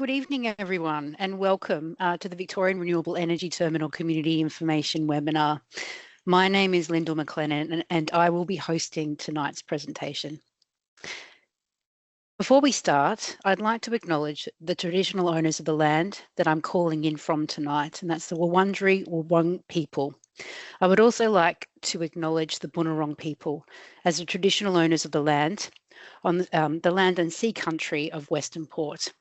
Good evening, everyone, and welcome to the Victorian Renewable Energy Terminal Community Information Webinar. My name is Lyndall McLennan, and I will be hosting tonight's presentation. Before we start, I'd like to acknowledge the traditional owners of the land that I'm calling in from tonight, and that's the Wurundjeri Wurrung people. I would also like to acknowledge the Bunurong people as the traditional owners of the land on the land and sea country of Western Port,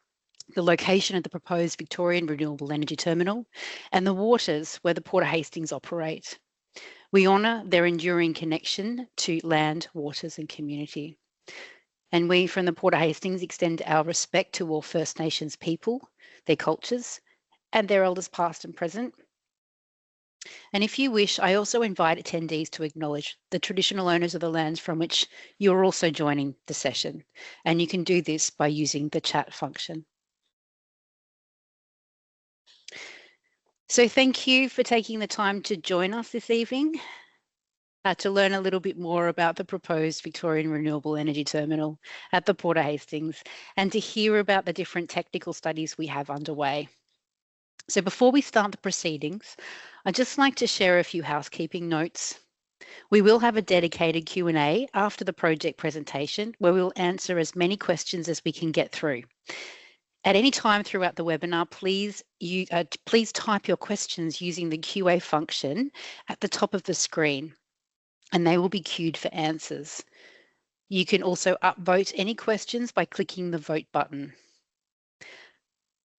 the location of the proposed Victorian Renewable Energy Terminal, and the waters where the Port of Hastings operate. We honour their enduring connection to land, waters and community. And we from the Port of Hastings extend our respect to all First Nations people, their cultures and their elders past and present. And if you wish, I also invite attendees to acknowledge the traditional owners of the lands from which you're also joining the session. And you can do this by using the chat function. So thank you for taking the time to join us this evening to learn a little bit more about the proposed Victorian Renewable Energy Terminal at the Port of Hastings and to hear about the different technical studies we have underway. So before we start the proceedings, I'd just like to share a few housekeeping notes. We will have a dedicated Q&A after the project presentation where we'll answer as many questions as we can get through. At any time throughout the webinar, please type your questions using the QA function at the top of the screen, and they will be queued for answers. You can also upvote any questions by clicking the vote button.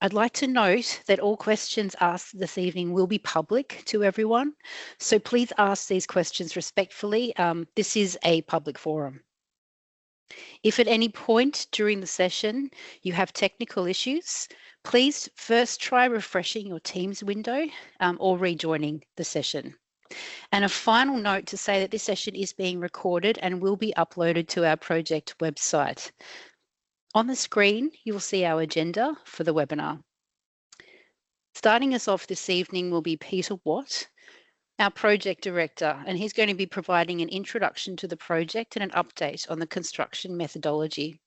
I'd like to note that all questions asked this evening will be public to everyone, so please ask these questions respectfully. This is a public forum. If at any point during the session you have technical issues, please first try refreshing your Teams window or rejoining the session. And a final note to say that this session is being recorded and will be uploaded to our project website. On the screen, you will see our agenda for the webinar. Starting us off this evening will be Peter Watt, our project director, and he's going to be providing an introduction to the project and an update on the construction methodology.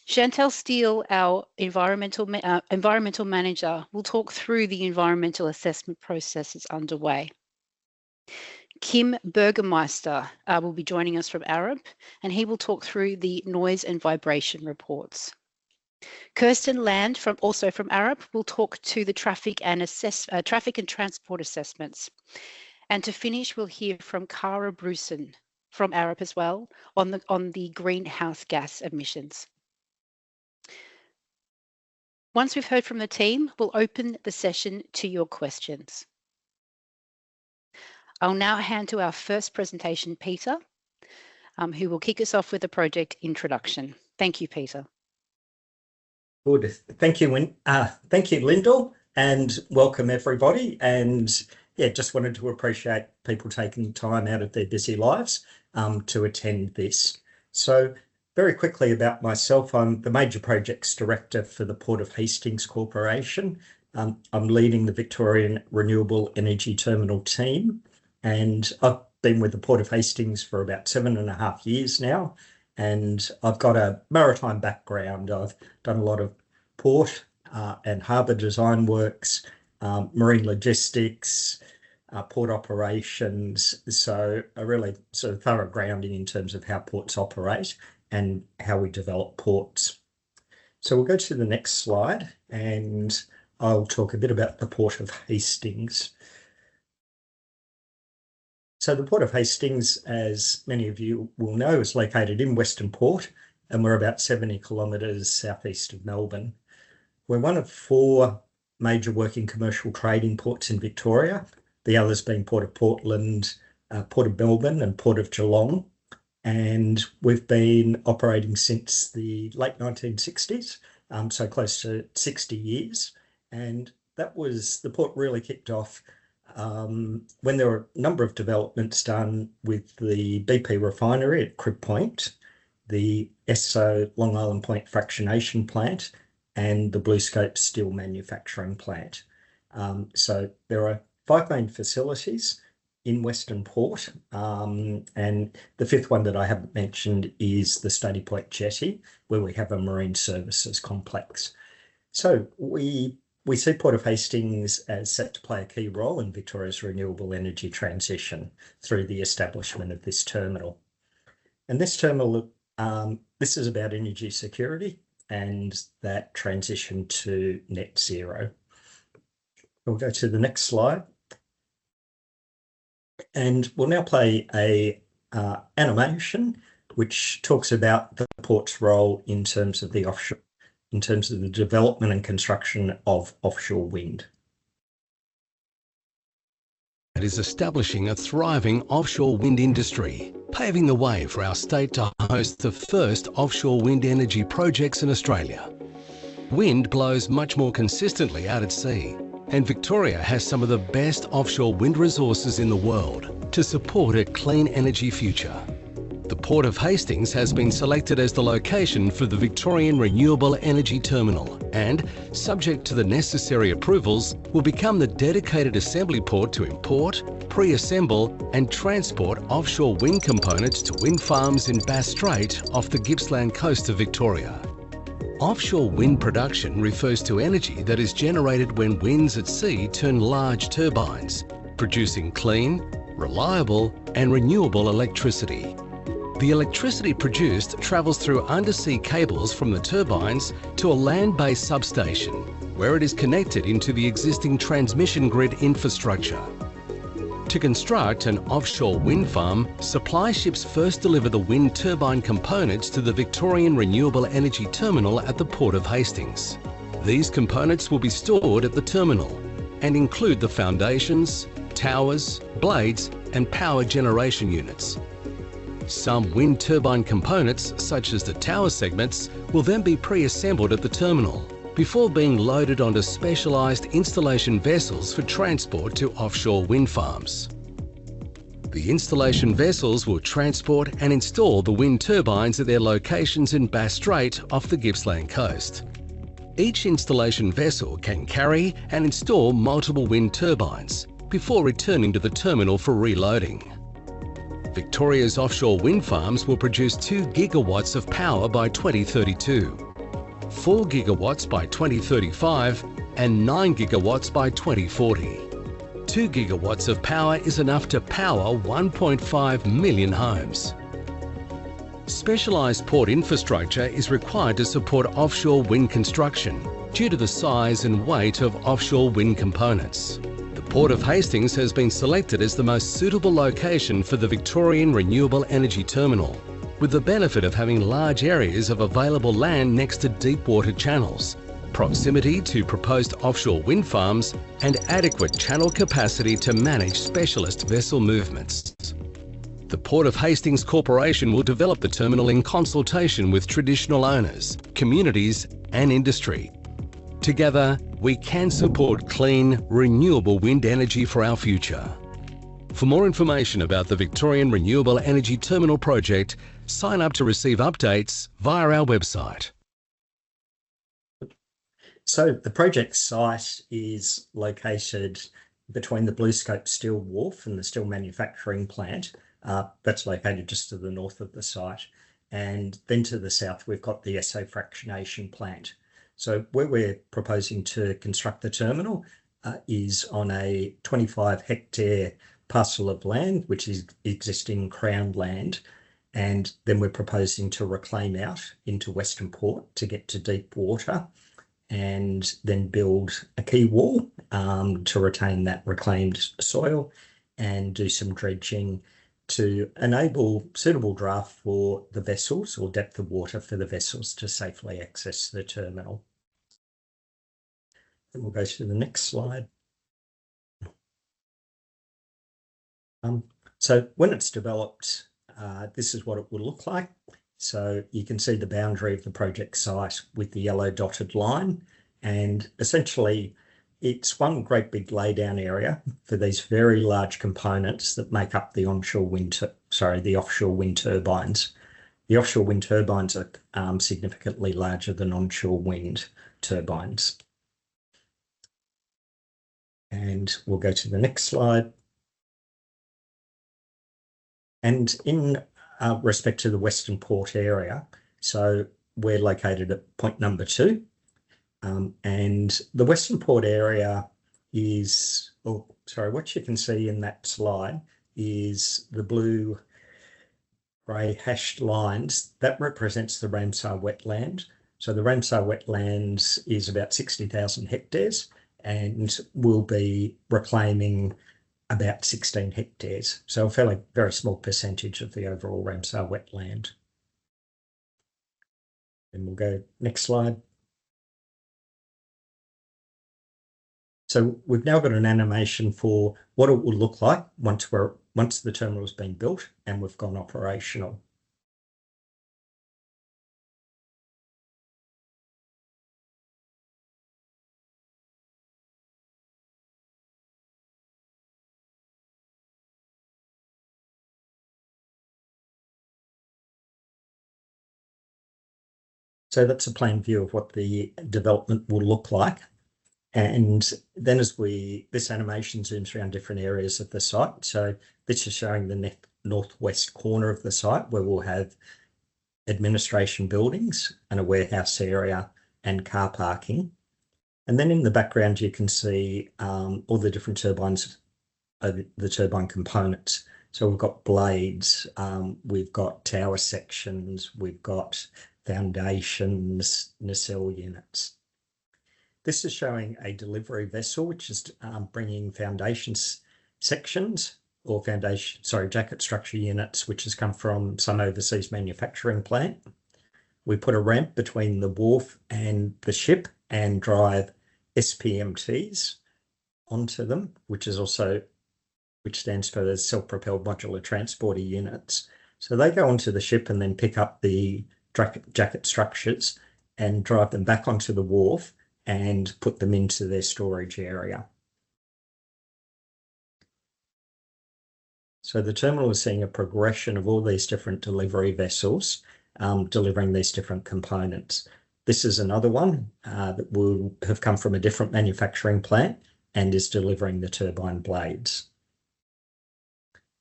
Chantel Steele, our environmental manager, will talk through the environmental assessment processes underway. Kym Burgemeister will be joining us from Arup, and he will talk through the noise and vibration reports. Kirsten Land, also from Arup, will talk to the traffic and transport assessments. And to finish, we'll hear from Brussen from Arup as well on the greenhouse gas emissions. Once we've heard from the team, we'll open the session to your questions. I'll now hand to our first presentation, Peter, who will kick us off with a project introduction. Thank you, Peter. Good. Thank you, Lyndall, and welcome everybody. And yeah, just wanted to appreciate people taking time out of their busy lives to attend this. So very quickly about myself, I'm the Major Projects Director for the Port of Hastings Corporation. I'm leading the Victorian Renewable Energy Terminal team, and I've been with the Port of Hastings for about 7.5 years now. And I've got a maritime background. I've done a lot of port and harbour design works, marine logistics, port operations. So a really sort of thorough grounding in terms of how ports operate and how we develop ports. So we'll go to the next slide and I'll talk a bit about the Port of Hastings. So the Port of Hastings, as many of you will know, is located in Western Port, and we're about 70 kilometres southeast of Melbourne. We're one of 4 major working commercial trading ports in Victoria, the others being Port of Portland, Port of Melbourne and Port of Geelong. And we've been operating since the late 1960s, so close to 60 years. And the port really kicked off when there were a number of developments done with the BP refinery at Crib Point, the Esso Long Island Point fractionation plant, and the BlueScope Steel manufacturing plant. So there are 5 main facilities in Western Port, and the 5th one that I haven't mentioned is the Study Point jetty, where we have a marine services complex. So we see Port of Hastings as set to play a key role in Victoria's renewable energy transition through the establishment of this terminal. And this terminal, this is about energy security and that transition to net zero. We'll go to the next slide. And we'll now play a animation which talks about the port's role in terms of the offshore, in terms of the development and construction of offshore wind. It is establishing a thriving offshore wind industry, paving the way for our state to host the first offshore wind energy projects in Australia. Wind blows much more consistently out at sea, and Victoria has some of the best offshore wind resources in the world to support a clean energy future. The Port of Hastings has been selected as the location for the Victorian Renewable Energy Terminal and, subject to the necessary approvals, will become the dedicated assembly port to import, pre-assemble and transport offshore wind components to wind farms in Bass Strait off the Gippsland coast of Victoria. Offshore wind production refers to energy that is generated when winds at sea turn large turbines, producing clean, reliable and renewable electricity. The electricity produced travels through undersea cables from the turbines to a land-based substation, where it is connected into the existing transmission grid infrastructure. To construct an offshore wind farm, supply ships first deliver the wind turbine components to the Victorian Renewable Energy Terminal at the Port of Hastings. These components will be stored at the terminal and include the foundations, towers, blades and power generation units. Some wind turbine components, such as the tower segments, will then be pre-assembled at the terminal before being loaded onto specialised installation vessels for transport to offshore wind farms. The installation vessels will transport and install the wind turbines at their locations in Bass Strait off the Gippsland coast. Each installation vessel can carry and install multiple wind turbines before returning to the terminal for reloading. Victoria's offshore wind farms will produce 2 gigawatts of power by 2032, 4 gigawatts by 2035 and 9 gigawatts by 2040. 2 gigawatts of power is enough to power 1.5 million homes. Specialised port infrastructure is required to support offshore wind construction due to the size and weight of offshore wind components. The Port of Hastings has been selected as the most suitable location for the Victorian Renewable Energy Terminal, with the benefit of having large areas of available land next to deep water channels, proximity to proposed offshore wind farms and adequate channel capacity to manage specialist vessel movements. The Port of Hastings Corporation will develop the terminal in consultation with traditional owners, communities and industry. Together, we can support clean, renewable wind energy for our future. For more information about the Victorian Renewable Energy Terminal project, sign up to receive updates via our website. So the project site is located between the BlueScope Steel wharf and the steel manufacturing plant. That's located just to the north of the site. And then to the south, we've got the Esso fractionation plant. So where we're proposing to construct the terminal is on a 25 hectare parcel of land, which is existing Crown land. And then we're proposing to reclaim out into Western Port to get to deep water and then build a quay wall to retain that reclaimed soil and do some dredging to enable suitable draft for the vessels or depth of water for the vessels to safely access the terminal. And we'll go to the next slide. So when it's developed, this is what it will look like. So you can see the boundary of the project site with the yellow dotted line, and essentially it's one great big laydown area for these very large components that make up the offshore wind turbines. The offshore wind turbines are significantly larger than onshore wind turbines. And we'll go to the next slide. And in respect to the Western Port area, so we're located at point number 2, and And the Western Port area is, oh, sorry, what you can see in that slide is the blue grey hashed lines. That represents the Ramsar wetland. So the Ramsar wetlands is about 60,000 hectares and will be reclaiming about 16 hectares. So a fairly very small percentage of the overall Ramsar wetland. And we'll go next slide. So we've now got an animation for what it will look like once the terminal has been built and we've gone operational. So that's a plain view of what the development will look like. And then this animation zooms around different areas of the site. So this is showing the northwest corner of the site where we'll have administration buildings and a warehouse area and car parking. And then in the background, you can see all the different turbines, the turbine components. So we've got blades, we've got tower sections, we've got foundations, nacelle units. This is showing a delivery vessel, which is bringing foundations sections or jacket structure units, which has come from some overseas manufacturing plant. We put a ramp between the wharf and the ship and drive SPMTs onto them, which stands for the self-propelled modular transporter units. So they go onto the ship and then pick up the jacket structures and drive them back onto the wharf and put them into their storage area. So the terminal is seeing a progression of all these different delivery vessels delivering these different components. This is another one that will have come from a different manufacturing plant and is delivering the turbine blades.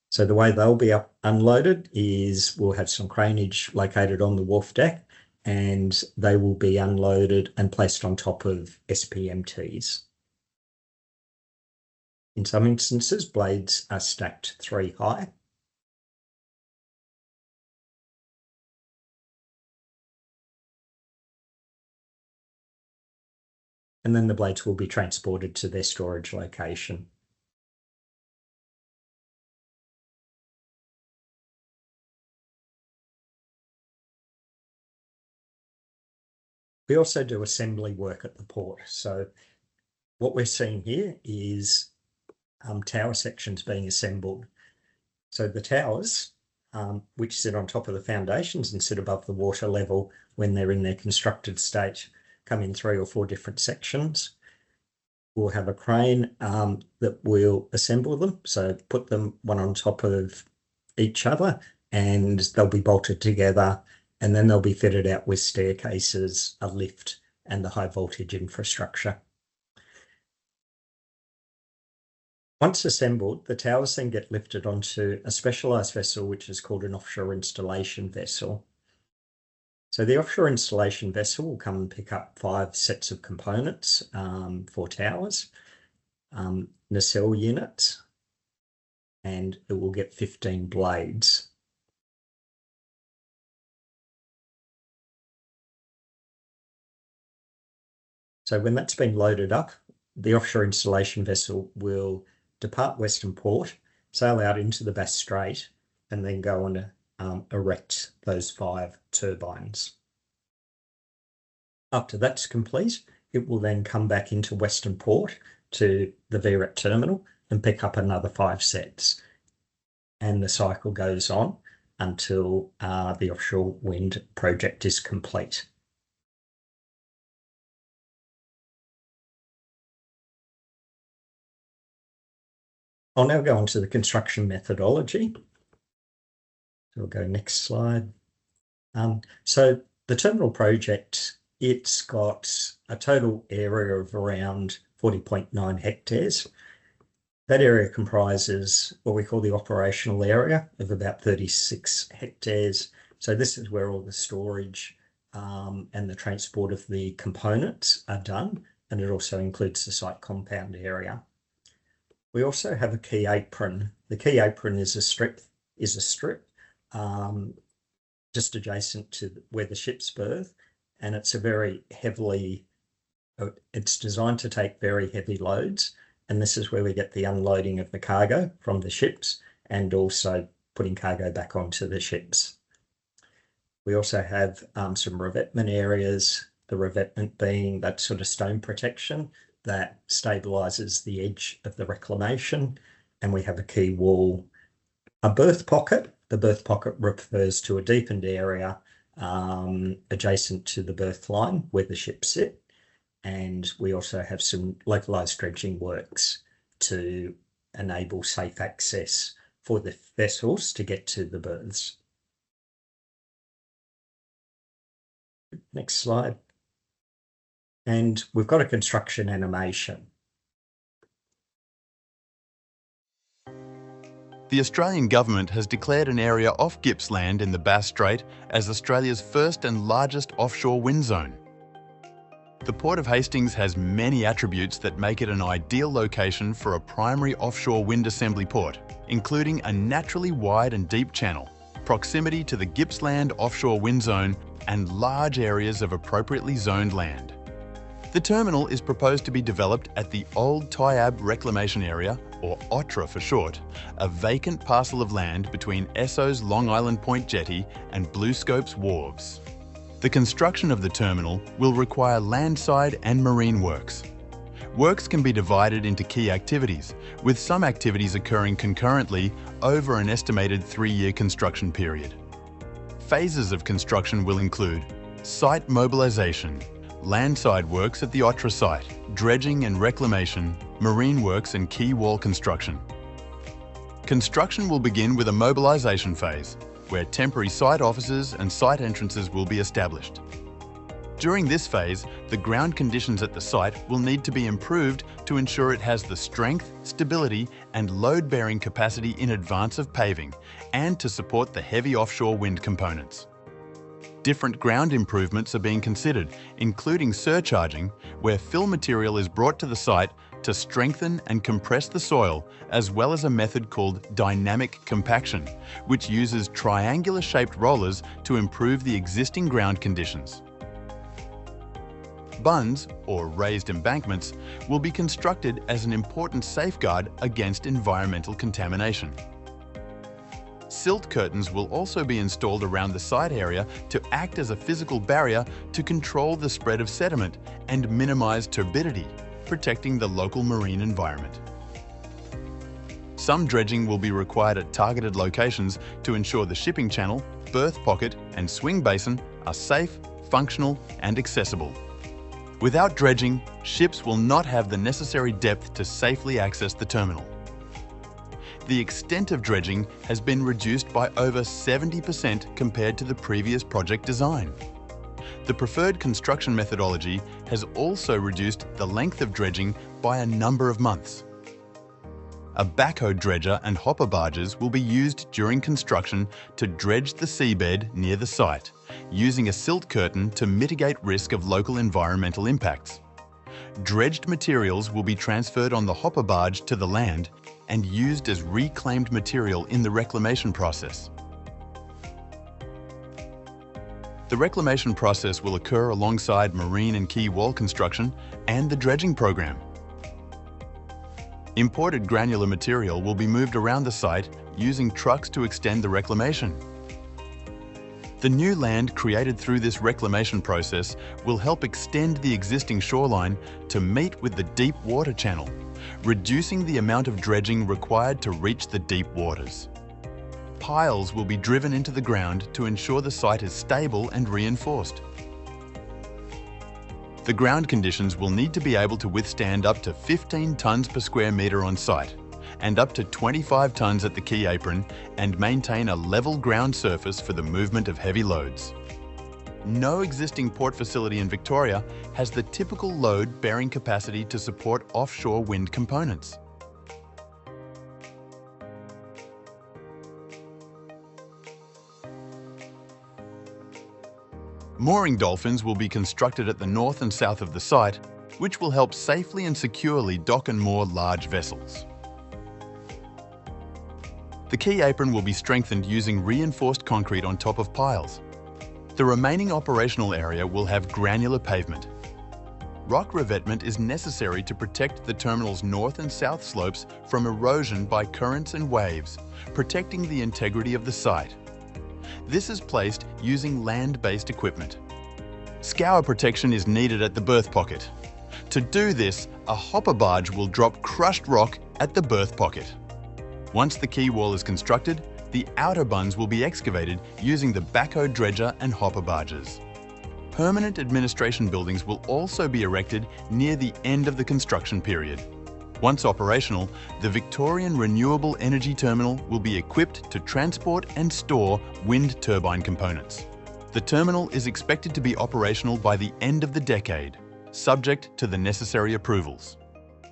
So the way they'll be unloaded is we'll have some craneage located on the wharf deck and they will be unloaded and placed on top of SPMTs. In some instances, blades are stacked 3 high. And then the blades will be transported to their storage location. We also do assembly work at the port. So what we're seeing here is tower sections being assembled. So the towers, which sit on top of the foundations and sit above the water level when they're in their constructed state, come in 3 or 4 different sections. We'll have a crane that will assemble them. So put them one on top of each other and they'll be bolted together. And then they'll be fitted out with staircases, a lift, and the high voltage infrastructure. Once assembled, the towers then get lifted onto a specialised vessel, which is called an offshore installation vessel. So the offshore installation vessel will come and pick up 5 sets of components, 4 towers, nacelle units, and it will get 15 blades. So when that's been loaded up, the offshore installation vessel will depart Western Port, sail out into the Bass Strait, and then go and erect those 5 turbines. After that's complete, it will then come back into Western Port to the VRET terminal and pick up another 5 sets. And the cycle goes on until the offshore wind project is complete. I'll now go on to the construction methodology. So we'll go next slide. So the terminal project, it's got a total area of around 40.9 hectares. That area comprises what we call the operational area of about 36 hectares. So this is where all the storage and the transport of the components are done and it also includes the site compound area. We also have a quay apron. The quay apron is a strip just adjacent to where the ships berth, and it's it's designed to take very heavy loads, and this is where we get the unloading of the cargo from the ships and also putting cargo back onto the ships. We also have some revetment areas, the revetment being that sort of stone protection that stabilises the edge of the reclamation, and we have a quay wall, a berth pocket. The berth pocket refers to a deepened area adjacent to the berth line where the ships sit, and we also have some localised dredging works to enable safe access for the vessels to get to the berths. Next slide. And we've got a construction animation. The Australian Government has declared an area off Gippsland in the Bass Strait as Australia's first and largest offshore wind zone. The Port of Hastings has many attributes that make it an ideal location for a primary offshore wind assembly port, including a naturally wide and deep channel, proximity to the Gippsland offshore wind zone, and large areas of appropriately zoned land. The terminal is proposed to be developed at the Old Tyabb Reclamation Area, or OTRA for short, a vacant parcel of land between Esso's Long Island Point jetty and BlueScope's wharves. The construction of the terminal will require landside and marine works. Works can be divided into key activities, with some activities occurring concurrently over an estimated 3-year construction period. Phases of construction will include site mobilisation, landside works at the OTRA site, dredging and reclamation, marine works and quay wall construction. Construction will begin with a mobilisation phase, where temporary site offices and site entrances will be established. During this phase, the ground conditions at the site will need to be improved to ensure it has the strength, stability and load-bearing capacity in advance of paving, and to support the heavy offshore wind components. Different ground improvements are being considered, including surcharging, where fill material is brought to the site to strengthen and compress the soil, as well as a method called dynamic compaction, which uses triangular-shaped rollers to improve the existing ground conditions. Bunds, or raised embankments, will be constructed as an important safeguard against environmental contamination. Silt curtains will also be installed around the site area to act as a physical barrier to control the spread of sediment and minimise turbidity, protecting the local marine environment. Some dredging will be required at targeted locations to ensure the shipping channel, berth pocket and swing basin are safe, functional and accessible. Without dredging, ships will not have the necessary depth to safely access the terminal. The extent of dredging has been reduced by over 70% compared to the previous project design. The preferred construction methodology has also reduced the length of dredging by a number of months. A backhoe dredger and hopper barges will be used during construction to dredge the seabed near the site, using a silt curtain to mitigate risk of local environmental impacts. Dredged materials will be transferred on the hopper barge to the land and used as reclaimed material in the reclamation process. The reclamation process will occur alongside marine and quay wall construction and the dredging program. Imported granular material will be moved around the site using trucks to extend the reclamation. The new land created through this reclamation process will help extend the existing shoreline to meet with the deep water channel, reducing the amount of dredging required to reach the deep waters. Piles will be driven into the ground to ensure the site is stable and reinforced. The ground conditions will need to be able to withstand up to 15 tonnes per square metre on site and up to 25 tonnes at the quay apron and maintain a level ground surface for the movement of heavy loads. No existing port facility in Victoria has the typical load-bearing capacity to support offshore wind components. Mooring dolphins will be constructed at the north and south of the site, which will help safely and securely dock and moor large vessels. The quay apron will be strengthened using reinforced concrete on top of piles. The remaining operational area will have granular pavement. Rock revetment is necessary to protect the terminal's north and south slopes from erosion by currents and waves, protecting the integrity of the site. This is placed using land-based equipment. Scour protection is needed at the berth pocket. To do this, a hopper barge will drop crushed rock at the berth pocket. Once the quay wall is constructed, the outer bunds will be excavated using the backhoe dredger and hopper barges. Permanent administration buildings will also be erected near the end of the construction period. Once operational, the Victorian Renewable Energy Terminal will be equipped to transport and store wind turbine components. The terminal is expected to be operational by the end of the decade, subject to the necessary approvals.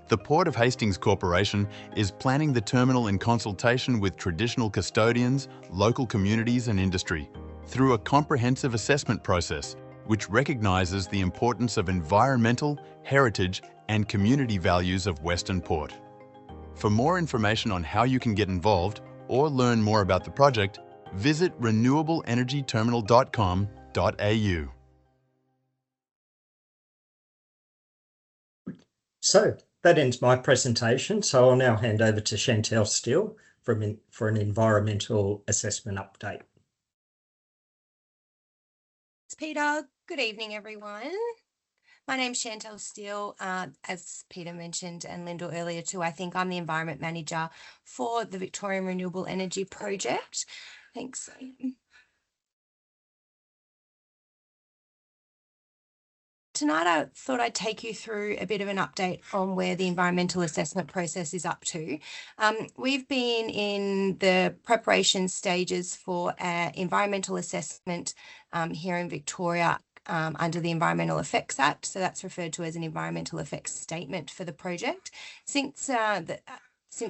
The Port of Hastings Corporation is planning the terminal in consultation with traditional custodians, local communities and industry, through a comprehensive assessment process which recognises the importance of environmental, heritage and community values of Western Port. For more information on how you can get involved or learn more about the project, visit renewableenergyterminal.com.au. So that ends my presentation. So I'll now hand over to Chantel Steele for an environmental assessment update. Thanks, Peter. Good evening, everyone. My name's Chantel Steele. As Peter mentioned and Lyndall earlier too, I think I'm the Environment Manager for the Victorian Renewable Energy Project. Thanks. Tonight, I thought I'd take you through a bit of an update on where the environmental assessment process is up to. We've been in the preparation stages for our environmental assessment here in Victoria under the Environmental Effects Act. So that's referred to as an environmental effects statement for the project. Since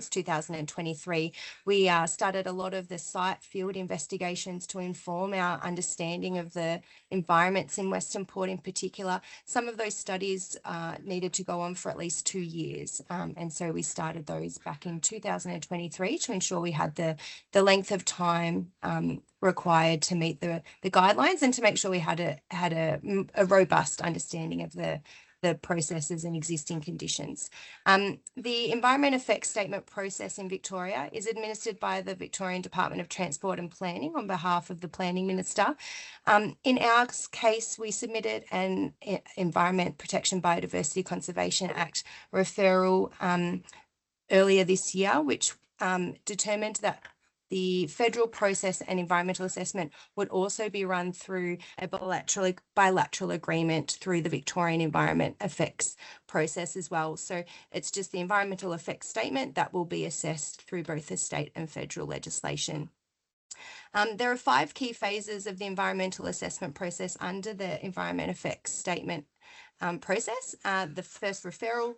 2023, we started a lot of the site field investigations to inform our understanding of the environments in Western Port in particular. Some of those studies needed to go on for at least 2 years. And so we started those back in 2023 to ensure we had the length of time required to meet the guidelines and to make sure we had a robust understanding of the processes and existing conditions. The Environment Effects Statement process in Victoria is administered by the Victorian Department of Transport and Planning on behalf of the Planning Minister. In our case, we submitted an Environment Protection Biodiversity Conservation Act referral earlier this year, which determined that the federal process and environmental assessment would also be run through a bilateral agreement through the Victorian Environment Effects process as well. So it's just the environmental effects statement that will be assessed through both the state and federal legislation. There are 5 key phases of the environmental assessment process under the Environment Effects Statement process. The first referral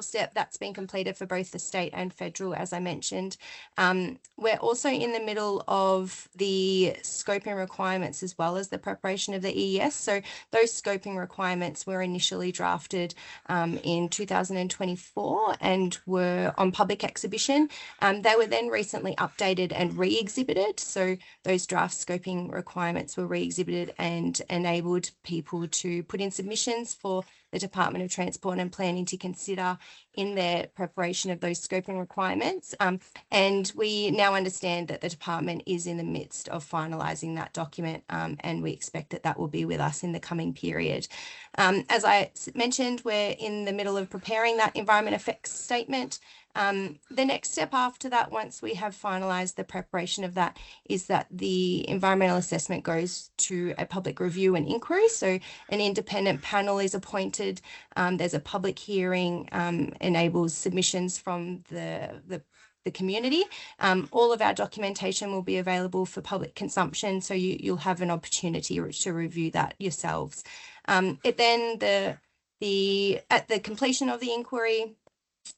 step that's been completed for both the state and federal, as I mentioned. We're also in the middle of the scoping requirements as well as the preparation of the EES. So those scoping requirements were initially drafted in 2024 and were on public exhibition. They were then recently updated and re-exhibited. So those draft scoping requirements were re-exhibited and enabled people to put in submissions for the Department of Transport and Planning to consider in their preparation of those scoping requirements. And we now understand that the department is in the midst of finalising that document, and we expect that that will be with us in the coming period. As I mentioned, we're in the middle of preparing that environment effects statement. The next step after that, once we have finalised the preparation of that, is that the environmental assessment goes to a public review and inquiry. So an independent panel is appointed. There's a public hearing, enables submissions from the community. All of our documentation will be available for public consumption, so you'll have an opportunity to review that yourselves. At the completion of the inquiry,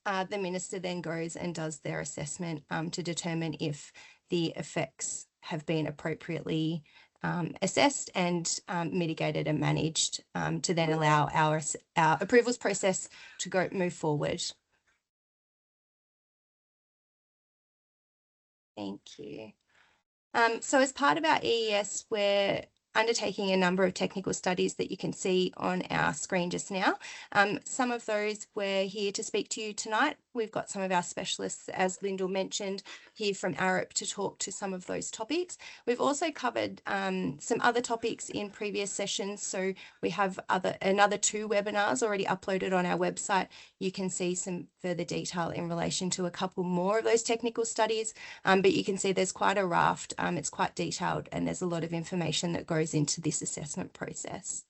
the minister then goes and does their assessment to determine if the effects have been appropriately assessed and mitigated and managed to then allow our approvals process to move forward. Thank you. So as part of our EES, we're undertaking a number of technical studies that you can see on our screen just now. Some of those we're here to speak to you tonight. We've got some of our specialists, as Lyndall mentioned, here from Arup to talk to some of those topics. We've also covered some other topics in previous sessions. So we have another 2 webinars already uploaded on our website. You can see some further detail in relation to a couple more of those technical studies, but you can see there's quite a raft. It's quite detailed and there's a lot of information that goes into this assessment process.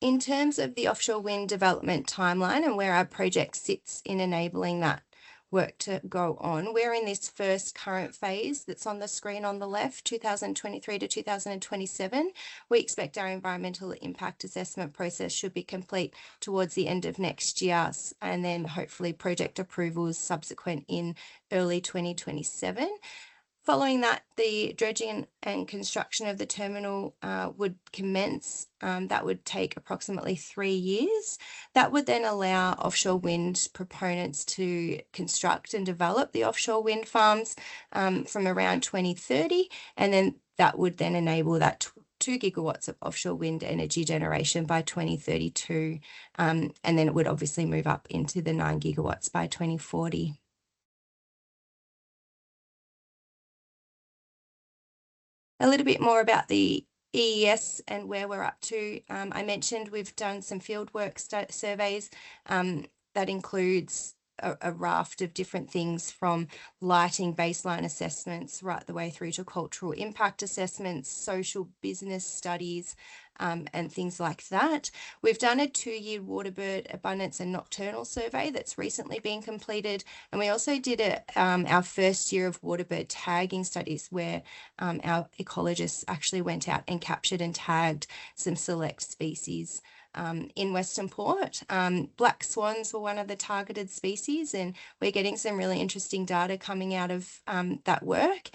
In terms of the offshore wind development timeline and where our project sits in enabling that work to go on, we're in this first current phase that's on the screen on the left, 2023 to 2027. We expect our environmental impact assessment process should be complete towards the end of next year, and then hopefully project approvals subsequent in early 2027. Following that, the dredging and construction of the terminal would commence. That would take approximately 3 years. That would then allow offshore wind proponents to construct and develop the offshore wind farms from around 2030. And then that would then enable that 2 gigawatts of offshore wind energy generation by 2032. And then it would obviously move up into the 9 gigawatts by 2040. A little bit more about the EES and where we're up to. I mentioned we've done some fieldwork surveys that includes a raft of different things, from lighting baseline assessments right the way through to cultural impact assessments, social business studies, and things like that. We've done a 2-year waterbird abundance and nocturnal survey that's recently been completed. And we also did our first year of waterbird tagging studies, where our ecologists actually went out and captured and tagged some select species in Western Port. Black swans were one of the targeted species, and we're getting some really interesting data coming out of that work.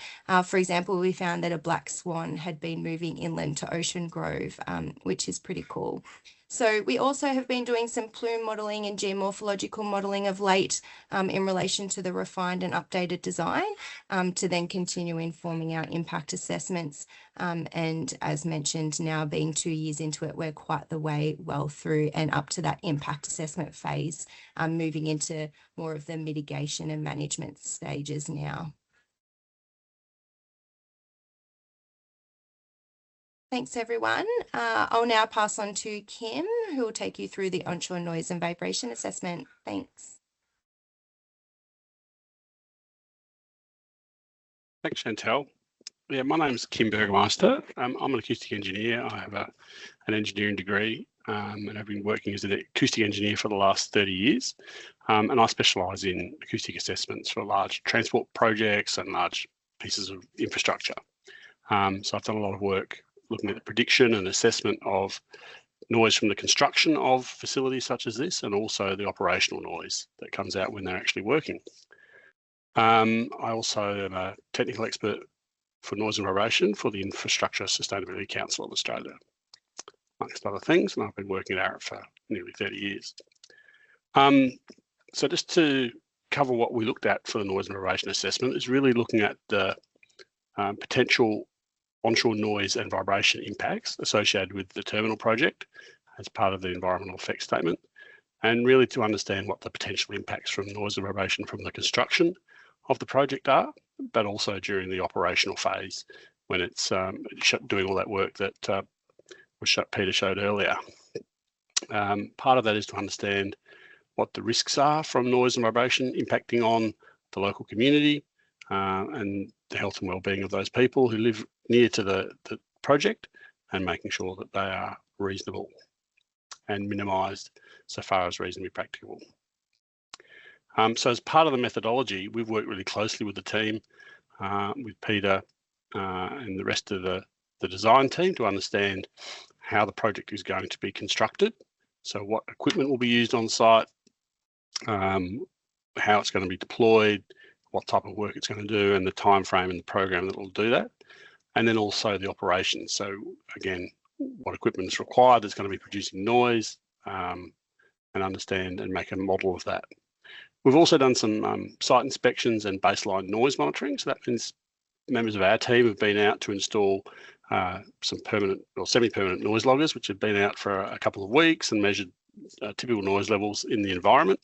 For example, we found that a black swan had been moving inland to Ocean Grove, which is pretty cool. So we also have been doing some plume modelling and geomorphological modelling of late in relation to the refined and updated design to then continue informing our impact assessments. And as mentioned, now being 2 years into it, we're quite the way well through and up to that impact assessment phase, moving into more of the mitigation and management stages now. Thanks, everyone. I'll now pass on to Kym, who will take you through the onshore noise and vibration assessment. Thanks. Thanks, Chantel. Yeah, my name is Kym Burgemeister. I'm an acoustic engineer. I have an engineering degree and I've been working as an acoustic engineer for the last 30 years. And I specialise in acoustic assessments for large transport projects and large pieces of infrastructure. So I've done a lot of work looking at the prediction and assessment of noise from the construction of facilities such as this, and also the operational noise that comes out when they're actually working. I also am a technical expert for noise and vibration for the Infrastructure Sustainability Council of Australia, amongst other things, and I've been working at Arup for nearly 30 years. So just to cover what we looked at for the noise and vibration assessment is really looking at the potential onshore noise and vibration impacts associated with the terminal project as part of the environmental effects statement, and really to understand what the potential impacts from noise and vibration from the construction of the project are, but also during the operational phase when it's doing all that work that Peter showed earlier. Part of that is to understand what the risks are from noise and vibration impacting on the local community and the health and well-being of those people who live near to the project, and making sure that they are reasonable and minimised so far as reasonably practicable. So as part of the methodology, we've worked really closely with the team, with Peter and the rest of the design team to understand how the project is going to be constructed. So what equipment will be used on site, how it's going to be deployed, what type of work it's going to do, and the time frame and the program that will do that. And then also the operations. So again, what equipment is required that's going to be producing noise, and understand and make a model of that. We've also done some site inspections and baseline noise monitoring. So that means members of our team have been out to install some permanent or semi-permanent noise loggers, which have been out for a couple of weeks and measured typical noise levels in the environment.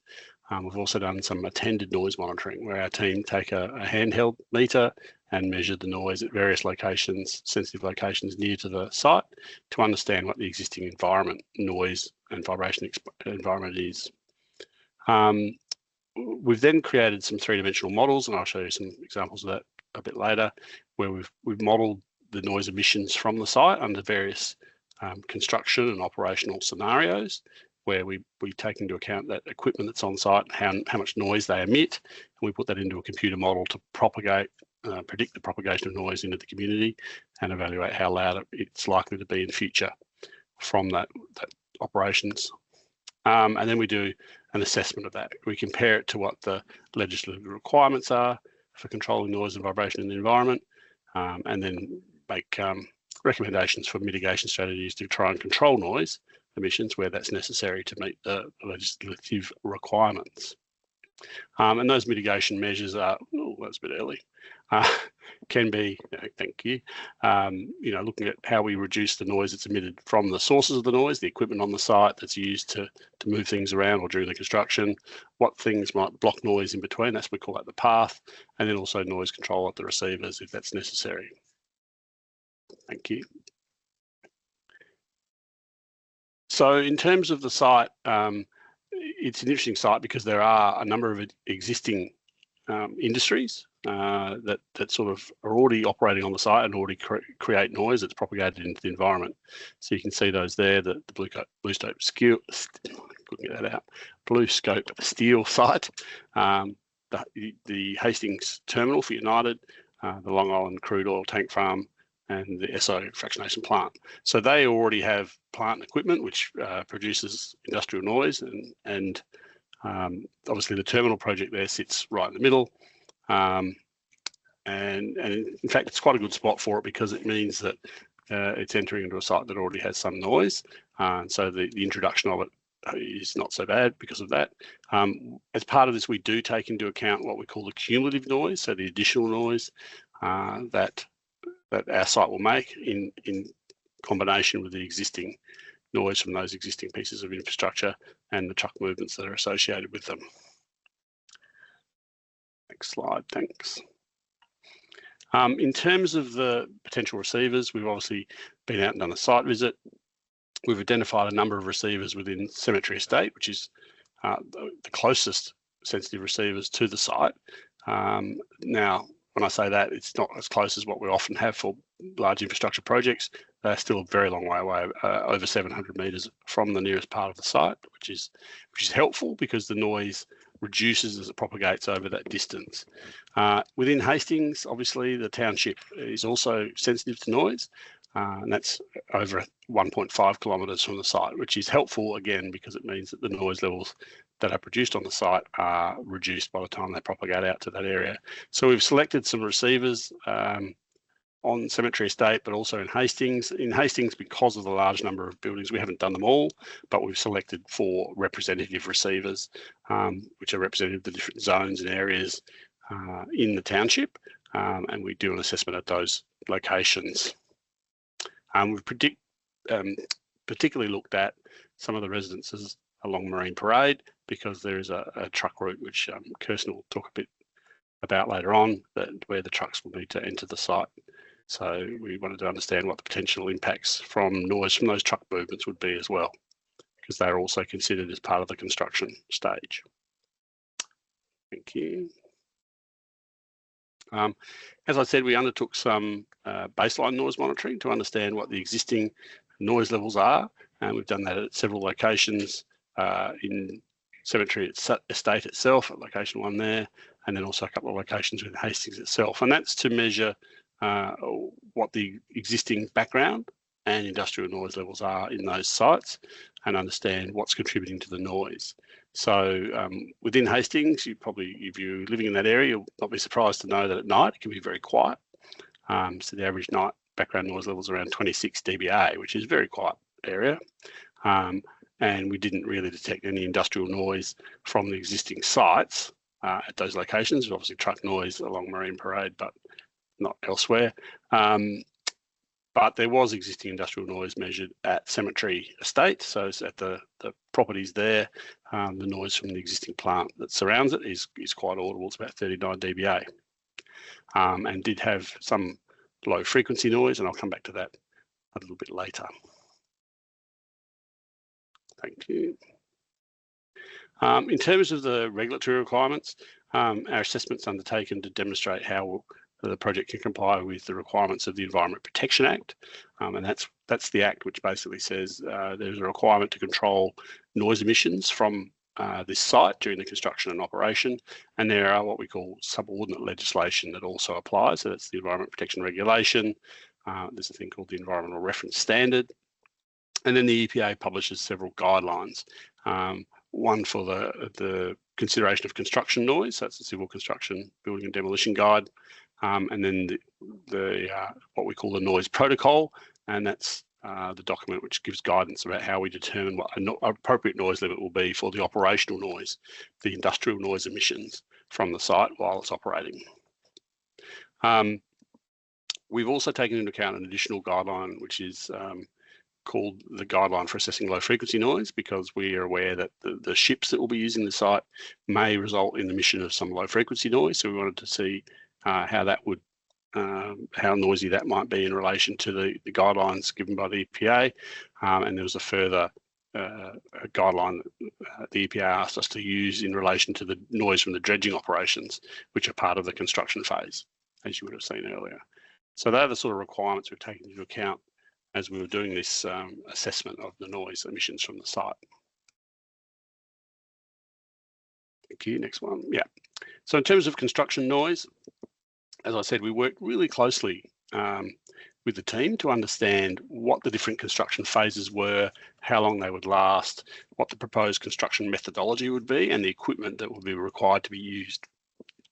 We've also done some attended noise monitoring, where our team take a handheld meter and measure the noise at various locations, sensitive locations near to the site, to understand what the existing environment, noise and vibration environment is. We've then created some three-dimensional models, and I'll show you some examples of that a bit later, where we've modelled the noise emissions from the site under various construction and operational scenarios, where we take into account that equipment that's on site, how much noise they emit, and we put that into a computer model to predict the propagation of noise into the community and evaluate how loud it's likely to be in the future from that operations. And then we do an assessment of that. We compare it to what the legislative requirements are for controlling noise and vibration in the environment, and then make recommendations for mitigation strategies to try and control noise emissions where that's necessary to meet the legislative requirements. And those mitigation measures are, oh, that's a bit early, can be, thank you, looking at how we reduce the noise that's emitted from the sources of the noise, the equipment on the site that's used to move things around or during the construction, what things might block noise in between, we call that the path, and then also noise control at the receivers if that's necessary. Thank you. So in terms of the site, it's an interesting site because there are a number of existing industries that sort of are already operating on the site and already create noise that's propagated into the environment. So you can see those there, the BlueScope Steel, couldn't get that out, BlueScope Steel site, the Hastings Terminal for United, the Long Island Crude Oil Tank Farm, and the Esso fractionation plant. So they already have plant and equipment which produces industrial noise, and obviously the terminal project there sits right in the middle. And in fact, it's quite a good spot for it because it means that it's entering into a site that already has some noise. And so the introduction of it is not so bad because of that. As part of this, we do take into account what we call the cumulative noise, so the additional noise that our site will make in combination with the existing noise from those existing pieces of infrastructure and the truck movements that are associated with them. Next slide, thanks. In terms of the potential receivers, we've obviously been out and done a site visit. We've identified a number of receivers within Cemetery Estate, which is the closest sensitive receivers to the site. Now, when I say that, it's not as close as what we often have for large infrastructure projects. They're still a very long way away, over 700 metres from the nearest part of the site, which is helpful because the noise reduces as it propagates over that distance. Within Hastings, obviously, the township is also sensitive to noise, and that's over 1.5 kilometres from the site, which is helpful, again, because it means that the noise levels that are produced on the site are reduced by the time they propagate out to that area. So we've selected some receivers on Cemetery Estate, but also in Hastings. In Hastings, because of the large number of buildings, we haven't done them all, but we've selected 4 representative receivers, which are representative of the different zones and areas in the township, and we do an assessment at those locations. We've particularly looked at some of the residences along Marine Parade because there is a truck route, which Kirsten will talk a bit about later on, where the trucks will need to enter the site. So we wanted to understand what the potential impacts from noise from those truck movements would be as well, because they're also considered as part of the construction stage. Thank you. As I said, we undertook some baseline noise monitoring to understand what the existing noise levels are, and we've done that at several locations in Cemetery Estate itself, at location 1 there, and then also a couple of locations within Hastings itself. And that's to measure what the existing background and industrial noise levels are in those sites and understand what's contributing to the noise. So within Hastings, if you're living in that area, you'll not be surprised to know that at night it can be very quiet. So the average night background noise level is around 26 dBA, which is a very quiet area. And we didn't really detect any industrial noise from the existing sites at those locations. There's obviously truck noise along Marine Parade, but not elsewhere. But there was existing industrial noise measured at Cemetery Estate. So it's at the properties there. The noise from the existing plant that surrounds it is quite audible. It's about 39 dBA. And did have some low frequency noise, and I'll come back to that a little bit later. Thank you. In terms of the regulatory requirements, our assessment's undertaken to demonstrate how the project can comply with the requirements of the Environment Protection Act, and that's the act which basically says there's a requirement to control noise emissions from this site during the construction and operation, and there are what we call subordinate legislation that also applies. So that's the Environment Protection Regulation. There's a thing called the Environmental Reference Standard, and then the EPA publishes several guidelines. One for the consideration of construction noise, that's the Civil Construction Building and Demolition Guide, and then the what we call the Noise Protocol, and that's the document which gives guidance about how we determine what an appropriate noise limit will be for the operational noise, the industrial noise emissions from the site while it's operating. We've also taken into account an additional guideline, which is called the Guideline for Assessing Low Frequency Noise, because we are aware that the ships that will be using the site may result in the emission of some low frequency noise. So we wanted to see how that would, how noisy that might be in relation to the guidelines given by the EPA. And there was a further guideline that the EPA asked us to use in relation to the noise from the dredging operations, which are part of the construction phase, as you would have seen earlier. So they're the sort of requirements we've taken into account as we were doing this assessment of the noise emissions from the site. Thank you, next one. Yeah. So in terms of construction noise, as I said, we worked really closely with the team to understand what the different construction phases were, how long they would last, what the proposed construction methodology would be, and the equipment that would be required to be used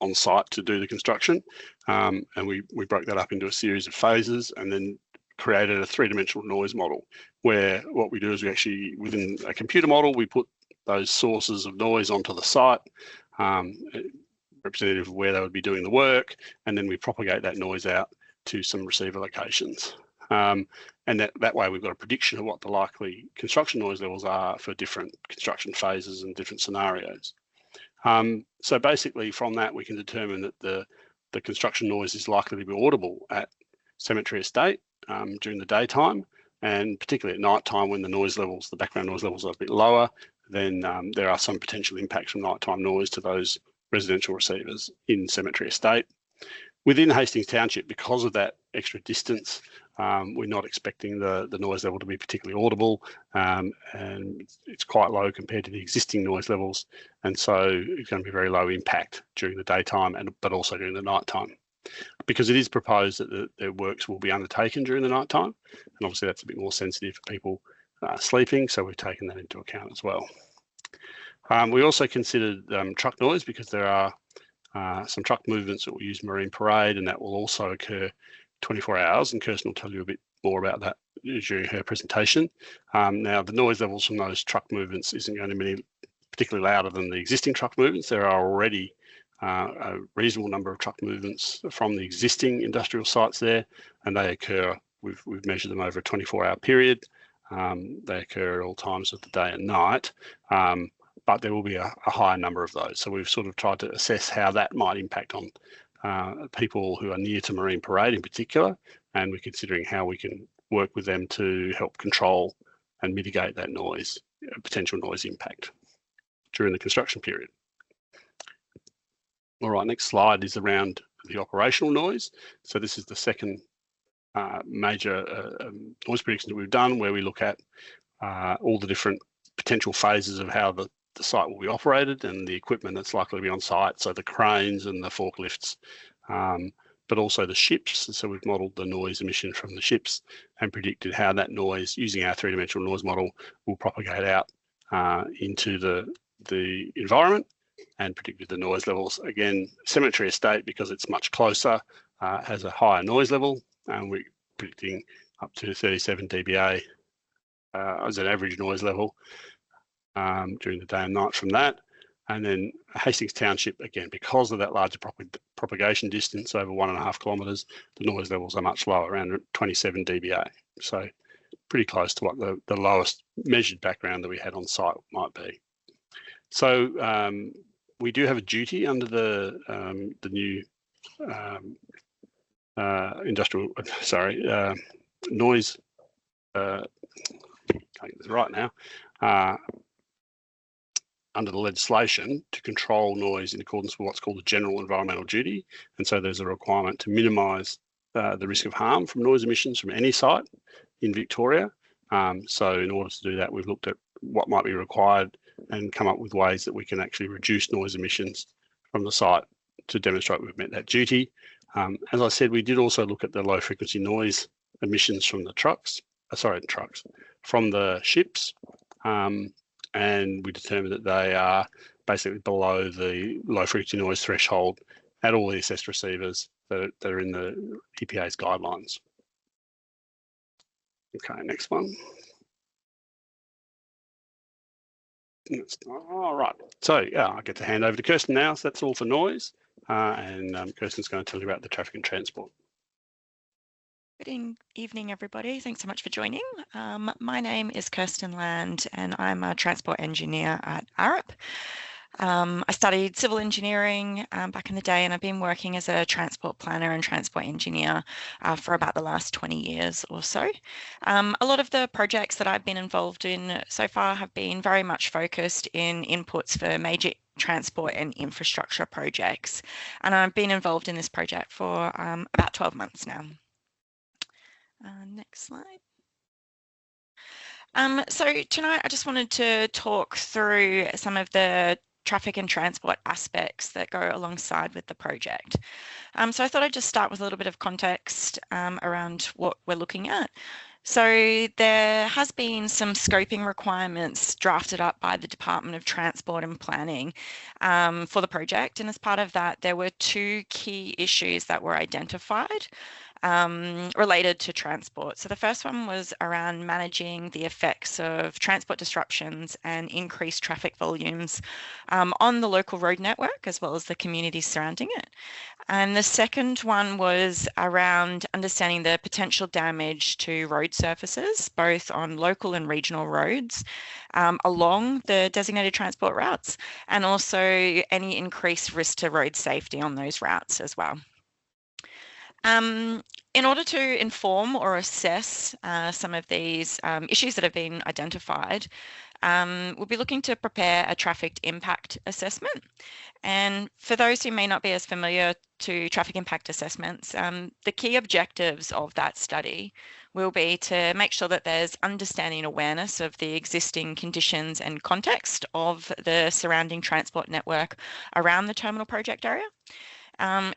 on site to do the construction. And we broke that up into a series of phases and then created a three-dimensional noise model, where what we do is we actually, within a computer model, we put those sources of noise onto the site, representative of where they would be doing the work, and then we propagate that noise out to some receiver locations. And that way we've got a prediction of what the likely construction noise levels are for different construction phases and different scenarios. So basically from that we can determine that the construction noise is likely to be audible at Cemetery Estate during the daytime, and particularly at night time when the noise levels, the background noise levels are a bit lower, then there are some potential impacts from nighttime noise to those residential receivers in Cemetery Estate. Within Hastings Township, because of that extra distance, we're not expecting the noise level to be particularly audible, and it's quite low compared to the existing noise levels, and so it's going to be very low impact during the daytime but also during the nighttime. Because it is proposed that the works will be undertaken during the night time, and obviously that's a bit more sensitive for people sleeping, so we've taken that into account as well. We also considered truck noise, because there are some truck movements that will use Marine Parade, and that will also occur 24 hours, and Kirsten will tell you a bit more about that during her presentation. Now, the noise levels from those truck movements isn't going to be particularly louder than the existing truck movements. There are already a reasonable number of truck movements from the existing industrial sites there, and they occur, we've measured them over a 24-hour period. They occur at all times of the day and night, but there will be a higher number of those. So we've sort of tried to assess how that might impact on people who are near to Marine Parade in particular, and we're considering how we can work with them to help control and mitigate that noise, potential noise impact during the construction period. All right, next slide is around the operational noise. So this is the second major noise prediction that we've done, where we look at all the different potential phases of how the site will be operated and the equipment that's likely to be on site, so the cranes and the forklifts, but also the ships. So we've modelled the noise emission from the ships and predicted how that noise, using our three-dimensional noise model, will propagate out into the the environment and predicted the noise levels. Again, Cemetery Estate, because it's much closer, has a higher noise level, and we're predicting up to 37 dBA as an average noise level during the day and night from that. And then Hastings Township, again, because of that larger propagation distance over 1.5 kilometres, the noise levels are much lower, around 27 dBA. So pretty close to what the lowest measured background that we had on site might be. So we do have a duty under the new noise, can't get this right now, under the legislation to control noise in accordance with what's called the general environmental duty. And so there's a requirement to minimise the risk of harm from noise emissions from any site in Victoria. So in order to do that, we've looked at what might be required and come up with ways that we can actually reduce noise emissions from the site to demonstrate we've met that duty. As I said, we did also look at the low frequency noise emissions from the from the ships. And we determined that they are basically below the low frequency noise threshold at all the assessed receivers that are in the EPA's guidelines. Okay, next one. All right, so yeah, I get to hand over to Kirsten now. So that's all for noise, and Kirsten's going to tell you about the traffic and transport. Good evening, everybody. Thanks so much for joining. My name is Kirsten Land, and I'm a transport engineer at Arup. I studied civil engineering back in the day, and I've been working as a transport planner and transport engineer for about the last 20 years or so. A lot of the projects that I've been involved in so far have been very much focused in inputs for major transport and infrastructure projects. And I've been involved in this project for about 12 months now. Next slide. So tonight I just wanted to talk through some of the traffic and transport aspects that go alongside with the project. So I thought I'd just start with a little bit of context around what we're looking at. So there has been some scoping requirements drafted up by the Department of Transport and Planning for the project. And as part of that, there were two key issues that were identified related to transport. So the first one was around managing the effects of transport disruptions and increased traffic volumes on the local road network, as well as the communities surrounding it. And the second one was around understanding the potential damage to road surfaces, both on local and regional roads, along the designated transport routes, and also any increased risk to road safety on those routes as well. In order to inform or assess some of these issues that have been identified, we'll be looking to prepare a traffic impact assessment. And for those who may not be as familiar to traffic impact assessments, the key objectives of that study will be to make sure that there's understanding and awareness of the existing conditions and context of the surrounding transport network around the terminal project area.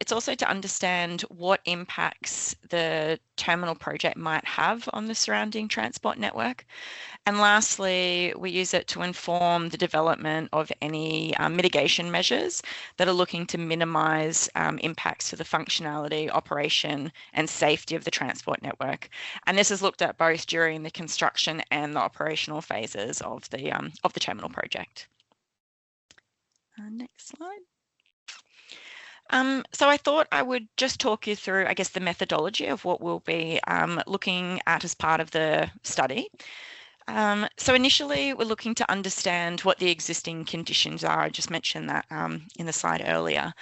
It's also to understand what impacts the terminal project might have on the surrounding transport network. And lastly, we use it to inform the development of any mitigation measures that are looking to minimise impacts to the functionality, operation and safety of the transport network. And this is looked at both during the construction and the operational phases of the terminal project. Next slide. So I thought I would just talk you through, I guess, the methodology of what we'll be looking at as part of the study. So initially, we're looking to understand what the existing conditions are. I just mentioned that in the slide earlier.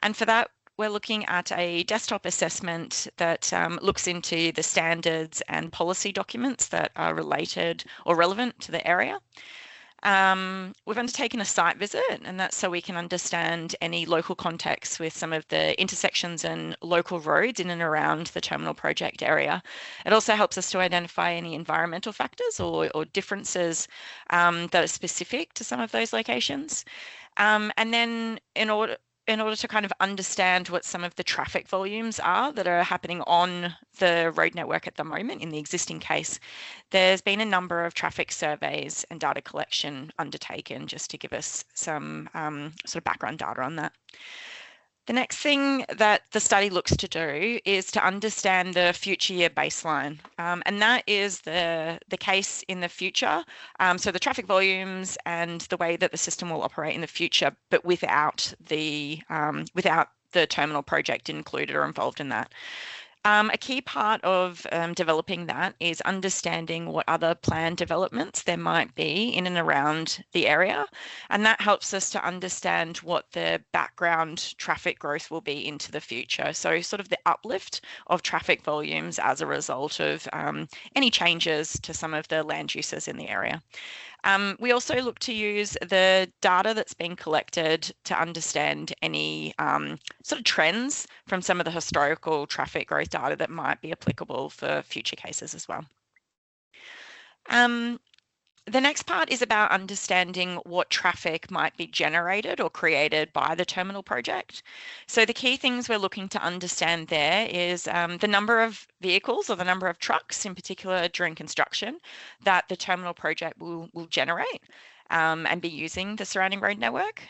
And for that, we're looking at a desktop assessment that looks into the standards and policy documents that are related or relevant to the area. We've undertaken a site visit, and that's so we can understand any local context with some of the intersections and local roads in and around the terminal project area. It also helps us to identify any environmental factors or differences that are specific to some of those locations. And then in order to kind of understand what some of the traffic volumes are that are happening on the road network at the moment in the existing case, there's been a number of traffic surveys and data collection undertaken just to give us some sort of background data on that. The next thing that the study looks to do is to understand the future year baseline, and that is the case in the future. So the traffic volumes and the way that the system will operate in the future, but without the terminal project included or involved in that. A key part of developing that is understanding what other planned developments there might be in and around the area. And that helps us to understand what the background traffic growth will be into the future. So sort of the uplift of traffic volumes as a result of any changes to some of the land uses in the area. We also look to use the data that's been collected to understand any sort of trends from some of the historical traffic growth data that might be applicable for future cases as well. The next part is about understanding what traffic might be generated or created by the terminal project. So the key things we're looking to understand there is the number of vehicles or the number of trucks in particular during construction that the terminal project will generate and be using the surrounding road network.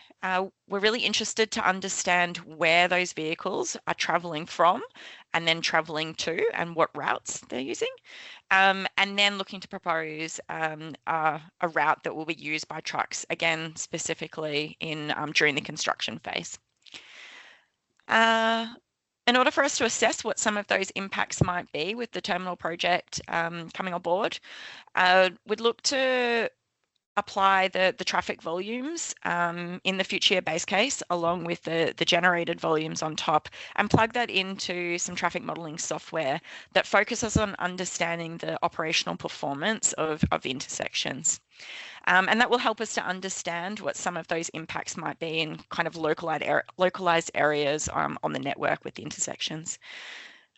We're really interested to understand where those vehicles are travelling from and then travelling to and what routes they're using. And then looking to propose a route that will be used by trucks, again, specifically during the construction phase. In order for us to assess what some of those impacts might be with the terminal project coming on board, we'd look to apply the traffic volumes in the future year base case along with the generated volumes on top and plug that into some traffic modelling software that focuses on understanding the operational performance of intersections. And that will help us to understand what some of those impacts might be in kind of localised areas on the network with the intersections.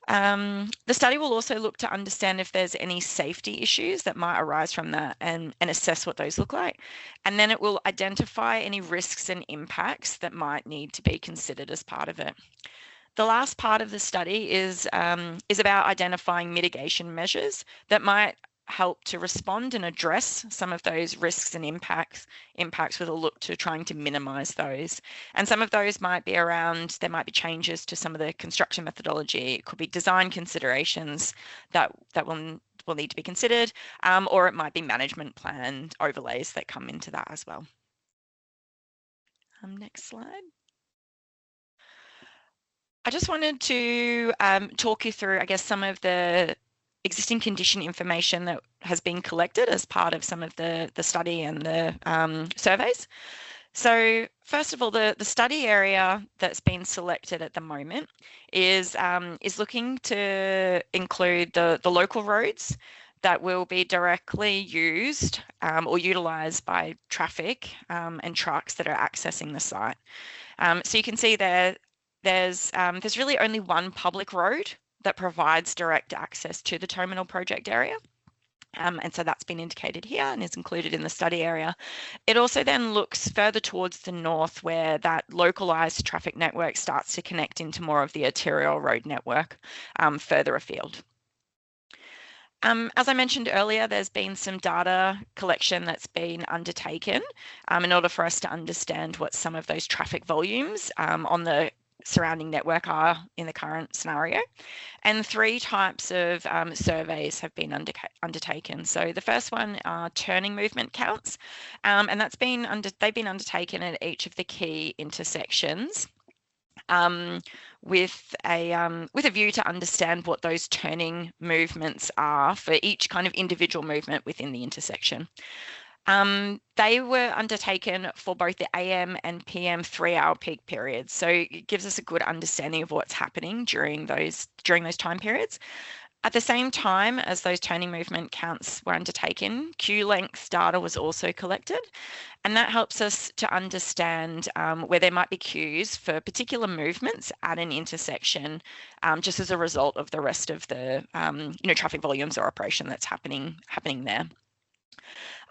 The study will also look to understand if there's any safety issues that might arise from that and assess what those look like. And then it will identify any risks and impacts that might need to be considered as part of it. The last part of the study is about identifying mitigation measures that might help to respond and address some of those risks and impacts with a look to trying to minimise those. And some of those might be around, there might be changes to some of the construction methodology. It could be design considerations that will need to be considered, or it might be management plan overlays that come into that as well. Next slide. I just wanted to talk you through, I guess, some of the existing condition information that has been collected as part of some of the study and the surveys. So first of all, the study area that's been selected at the moment is looking to include the local roads that will be directly used or utilised by traffic and trucks that are accessing the site. So you can see there's really only one public road that provides direct access to the terminal project area. And so that's been indicated here and is included in the study area. It also then looks further towards the north where that localised traffic network starts to connect into more of the arterial road network further afield. As I mentioned earlier, there's been some data collection that's been undertaken in order for us to understand what some of those traffic volumes on the surrounding network are in the current scenario. And 3 types of surveys have been undertaken. So the first one are turning movement counts, and they've been undertaken at each of the key intersections with a view to understand what those turning movements are for each kind of individual movement within the intersection. They were undertaken for both the AM and PM 3-hour peak periods. So it gives us a good understanding of what's happening during those time periods. At the same time as those turning movement counts were undertaken, queue length data was also collected. And that helps us to understand where there might be queues for particular movements at an intersection, just as a result of the rest of the traffic volumes or operation that's happening there.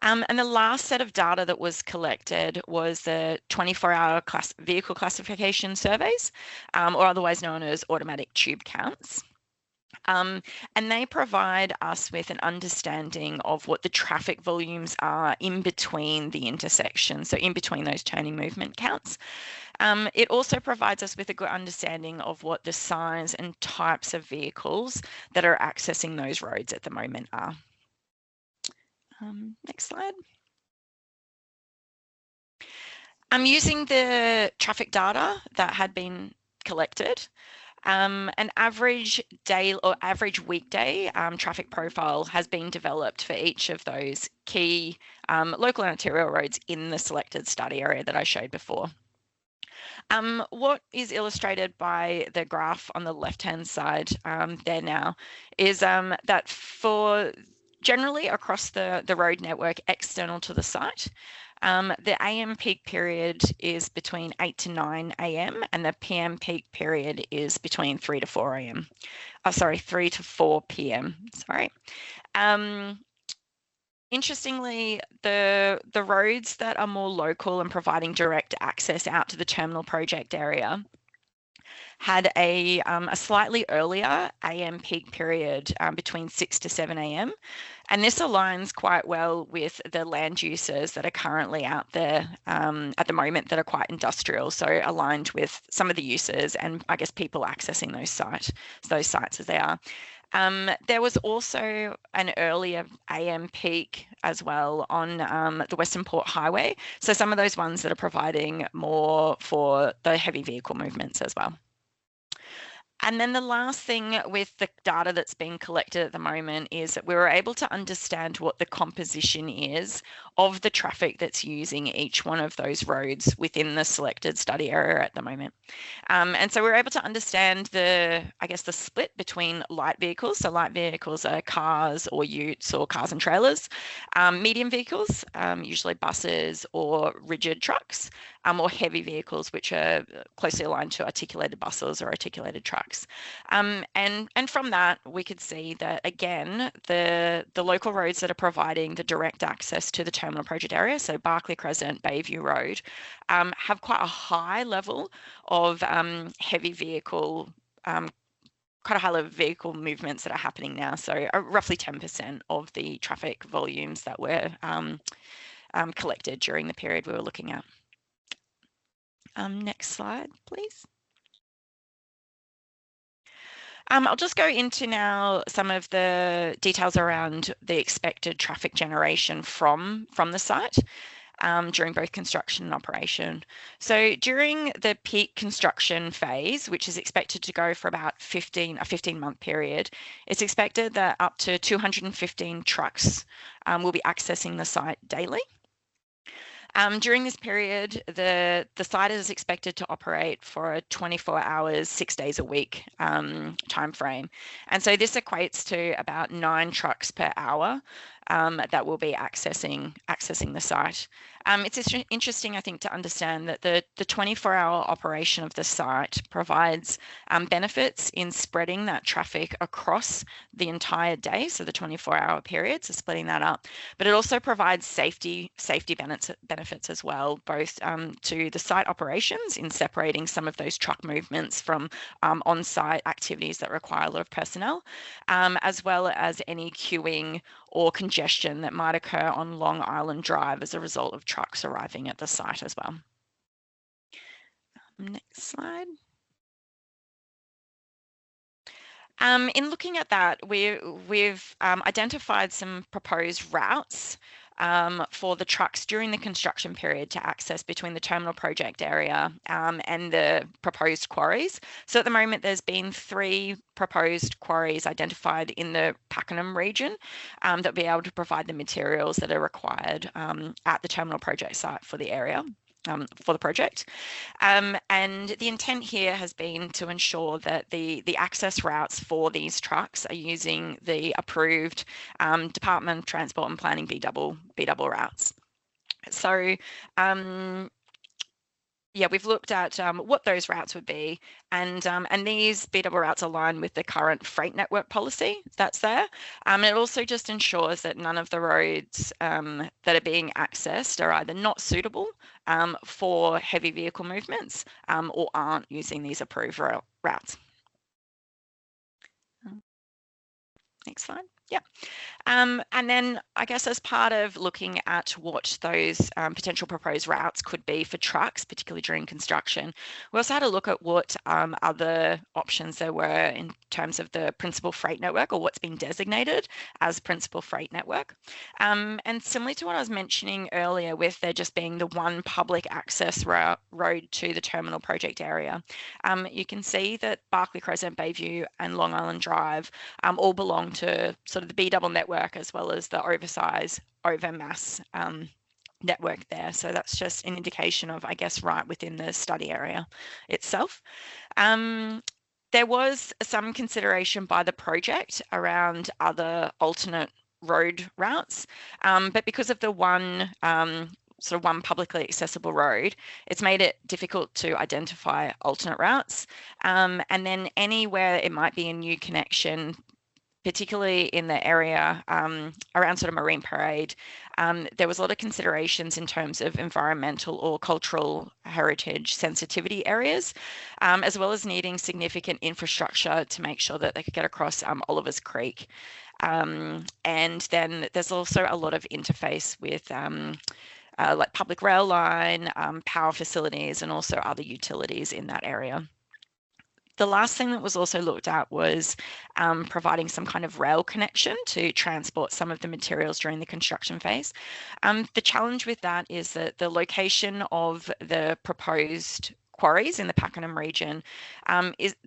And the last set of data that was collected was the 24-hour vehicle classification surveys, or otherwise known as automatic tube counts. And they provide us with an understanding of what the traffic volumes are in between the intersections, so in between those turning movement counts. It also provides us with a good understanding of what the size and types of vehicles that are accessing those roads at the moment are. Next slide. I'm using the traffic data that had been collected. An average day or average weekday traffic profile has been developed for each of those key local and arterial roads in the selected study area that I showed before. What is illustrated by the graph on the left-hand side there now is that for generally across the road network external to the site, the AM peak period is between 8 to 9 AM and the PM peak period is between 3 to 4 AM. 3 to 4 PM, sorry. Interestingly, the roads that are more local and providing direct access out to the terminal project area had a slightly earlier AM peak period between 6 to 7 AM. And this aligns quite well with the land uses that are currently out there at the moment that are quite industrial, so aligned with some of the uses and I guess people accessing those sites as they are. There was also an earlier AM peak as well on the Western Port Highway, so some of those ones that are providing more for the heavy vehicle movements as well. And then the last thing with the data that's being collected at the moment is that we were able to understand what the composition is of the traffic that's using each one of those roads within the selected study area at the moment. And so we're able to understand the split between light vehicles. So light vehicles are cars or utes or cars and trailers, medium vehicles, usually buses or rigid trucks, or heavy vehicles, which are closely aligned to articulated buses or articulated trucks. And from that, we could see that, again, the local roads that are providing the direct access to the terminal project area, so Barclay Crescent, Bayview Road, have quite a high level of heavy vehicle, quite a high level of vehicle movements that are happening now. So roughly 10% of the traffic volumes that were collected during the period we were looking at. Next slide, please. I'll just go into now some of the details around the expected traffic generation from the site during both construction and operation. So during the peak construction phase, which is expected to go for about a 15-month period, it's expected that up to 215 trucks will be accessing the site daily. During this period, the site is expected to operate for a 24 hours, 6 days a week time frame. And so this equates to about 9 trucks per hour that will be accessing the site. It's interesting, I think, to understand that the 24-hour operation of the site provides benefits in spreading that traffic across the entire day, so the 24-hour period, so splitting that up. But it also provides safety benefits as well, both to the site operations in separating some of those truck movements from on-site activities that require a lot of personnel, as well as any queuing or congestion that might occur on Long Island Drive as a result of trucks arriving at the site as well. Next slide. In looking at that, we've identified some proposed routes for the trucks during the construction period to access between the terminal project area and the proposed quarries. So at the moment, there's been 3 proposed quarries identified in the Pakenham region that will be able to provide the materials that are required at the terminal project site for the area. For the project. And the intent here has been to ensure that the access routes for these trucks are using the approved Department of Transport and Planning B double routes. So yeah, we've looked at what those routes would be, and these B double routes align with the current freight network policy that's there. It also just ensures that none of the roads that are being accessed are either not suitable for heavy vehicle movements or aren't using these approved routes. Next slide. Yeah. And then I guess as part of looking at what those potential proposed routes could be for trucks, particularly during construction, we also had a look at what other options there were in terms of the principal freight network, or what's been designated as principal freight network. And similarly to what I was mentioning earlier, with there just being the one public access road to the terminal project area, you can see that Barclay Crescent, Bayview and Long Island Drive all belong to sort of the B double network, as well as the oversize overmass network there. So that's just an indication of, I guess, right within the study area itself. There was some consideration by the project around other alternate road routes, but because of the one sort of one publicly accessible road, it's made it difficult to identify alternate routes. And then anywhere it might be a new connection, particularly in the area around sort of Marine Parade, there was a lot of considerations in terms of environmental or cultural heritage sensitivity areas, as well as needing significant infrastructure to make sure that they could get across Oliver's Creek. And then there's also a lot of interface with like public rail line, power facilities, and also other utilities in that area. The last thing that was also looked at was providing some kind of rail connection to transport some of the materials during the construction phase. The challenge with that is that the location of the proposed quarries in the Pakenham region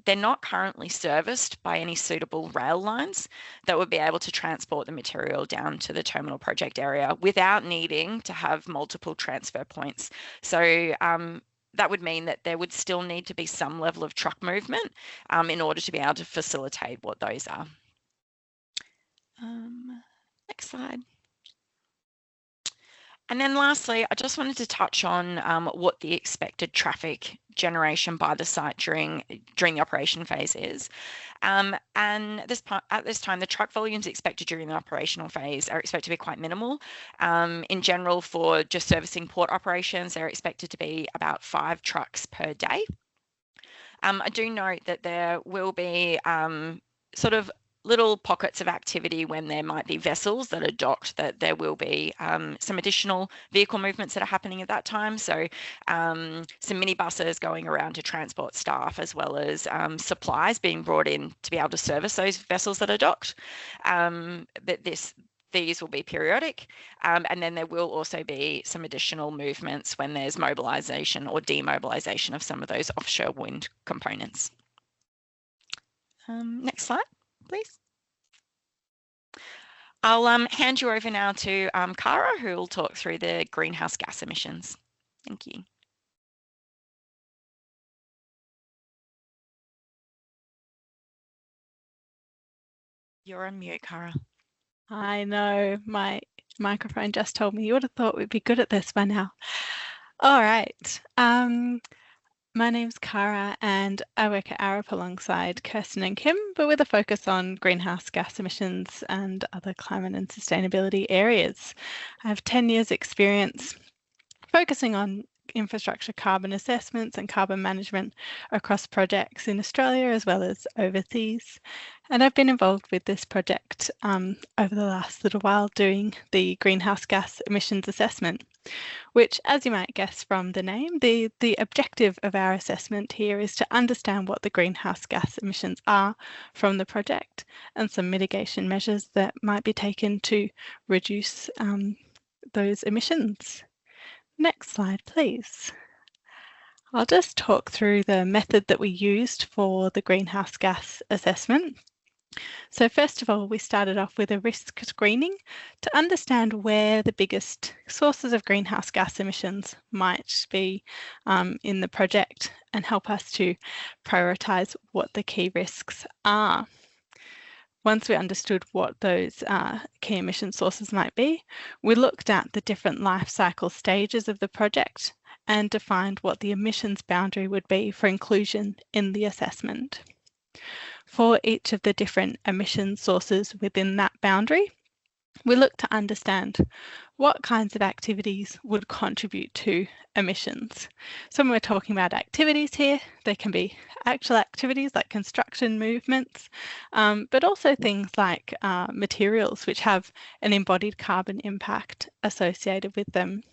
they're not currently serviced by any suitable rail lines that would be able to transport the material down to the terminal project area without needing to have multiple transfer points. So that would mean that there would still need to be some level of truck movement in order to be able to facilitate what those are. Next slide. And then lastly, I just wanted to touch on what the expected traffic generation by the site during the operation phase is. And at this time, the truck volumes expected during the operational phase are expected to be quite minimal. In general, for just servicing port operations, they're expected to be about 5 trucks per day. I do note that there will be sort of little pockets of activity when there might be vessels that are docked, that there will be some additional vehicle movements that are happening at that time. So some minibuses going around to transport staff, as well as supplies being brought in to be able to service those vessels that are docked. But these will be periodic, and then there will also be some additional movements when there's mobilisation or demobilisation of some of those offshore wind components. Next slide, please. I'll hand you over now to Cara, who will talk through the greenhouse gas emissions. Thank you. You're on mute, Cara. I know, my microphone just told me. You would have thought we'd be good at this by now. All right. My name's Cara and I work at Arup alongside Kirsten and Kym, but with a focus on greenhouse gas emissions and other climate and sustainability areas. I have 10 years experience focusing on infrastructure carbon assessments and carbon management across projects in Australia as well as overseas. And I've been involved with this project over the last little while doing the greenhouse gas emissions assessment, which, as you might guess from the name, the objective of our assessment here is to understand what the greenhouse gas emissions are from the project and some mitigation measures that might be taken to reduce those emissions. Next slide, please. I'll just talk through the method that we used for the greenhouse gas assessment. So first of all, we started off with a risk screening to understand where the biggest sources of greenhouse gas emissions might be in the project and help us to prioritise what the key risks are. Once we understood what those key emission sources might be, we looked at the different life cycle stages of the project and defined what the emissions boundary would be for inclusion in the assessment. For each of the different emission sources within that boundary, we look to understand what kinds of activities would contribute to emissions. So when we're talking about activities here, they can be actual activities like construction movements, but also things like materials which have an embodied carbon impact associated with them.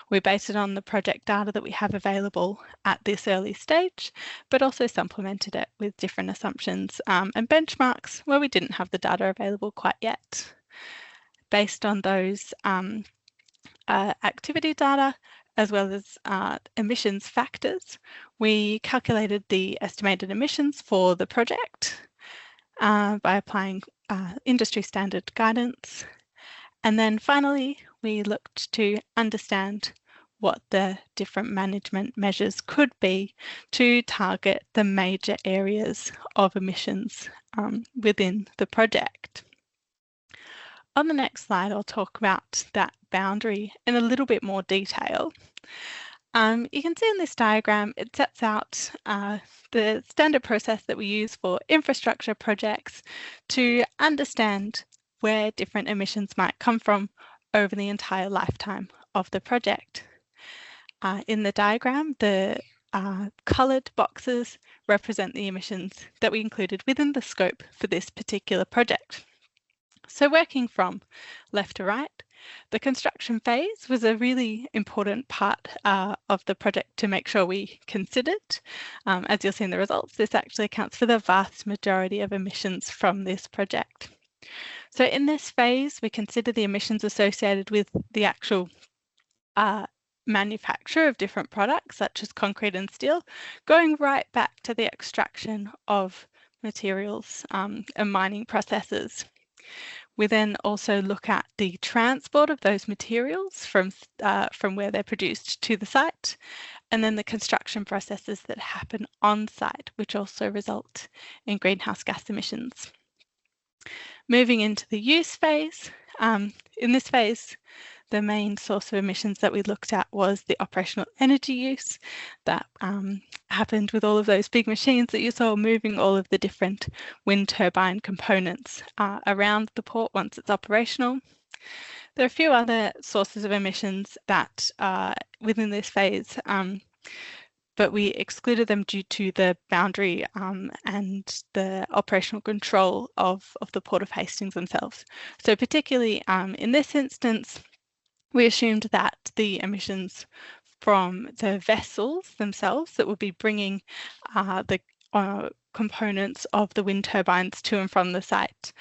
We base it on the project data that we have available at this early stage, but also supplemented it with different assumptions and benchmarks where we didn't have the data available quite yet. Based on those activity data, as well as emissions factors, we calculated the estimated emissions for the project by applying industry standard guidance. And then finally, we looked to understand what the different management measures could be to target the major areas of emissions within the project. On the next slide, I'll talk about that boundary in a little bit more detail. You can see in this diagram, it sets out the standard process that we use for infrastructure projects to understand where different emissions might come from over the entire lifetime of the project. In the diagram, the coloured boxes represent the emissions that we included within the scope for this particular project. So working from left to right, the construction phase was a really important part of the project to make sure we considered. As you'll see in the results, this actually accounts for the vast majority of emissions from this project. So in this phase, we consider the emissions associated with the actual manufacture of different products, such as concrete and steel, going right back to the extraction of materials and mining processes. We then also look at the transport of those materials from where they're produced to the site, and then the construction processes that happen on site, which also result in greenhouse gas emissions. Moving into the use phase, in this phase, the main source of emissions that we looked at was the operational energy use that happened with all of those big machines that you saw moving all of the different wind turbine components around the port once it's operational. There are a few other sources of emissions that within this phase, but we excluded them due to the boundary and the operational control of the Port of Hastings themselves. So particularly in this instance, we assumed that the emissions from the vessels themselves that would be bringing the components of the wind turbines to and from the site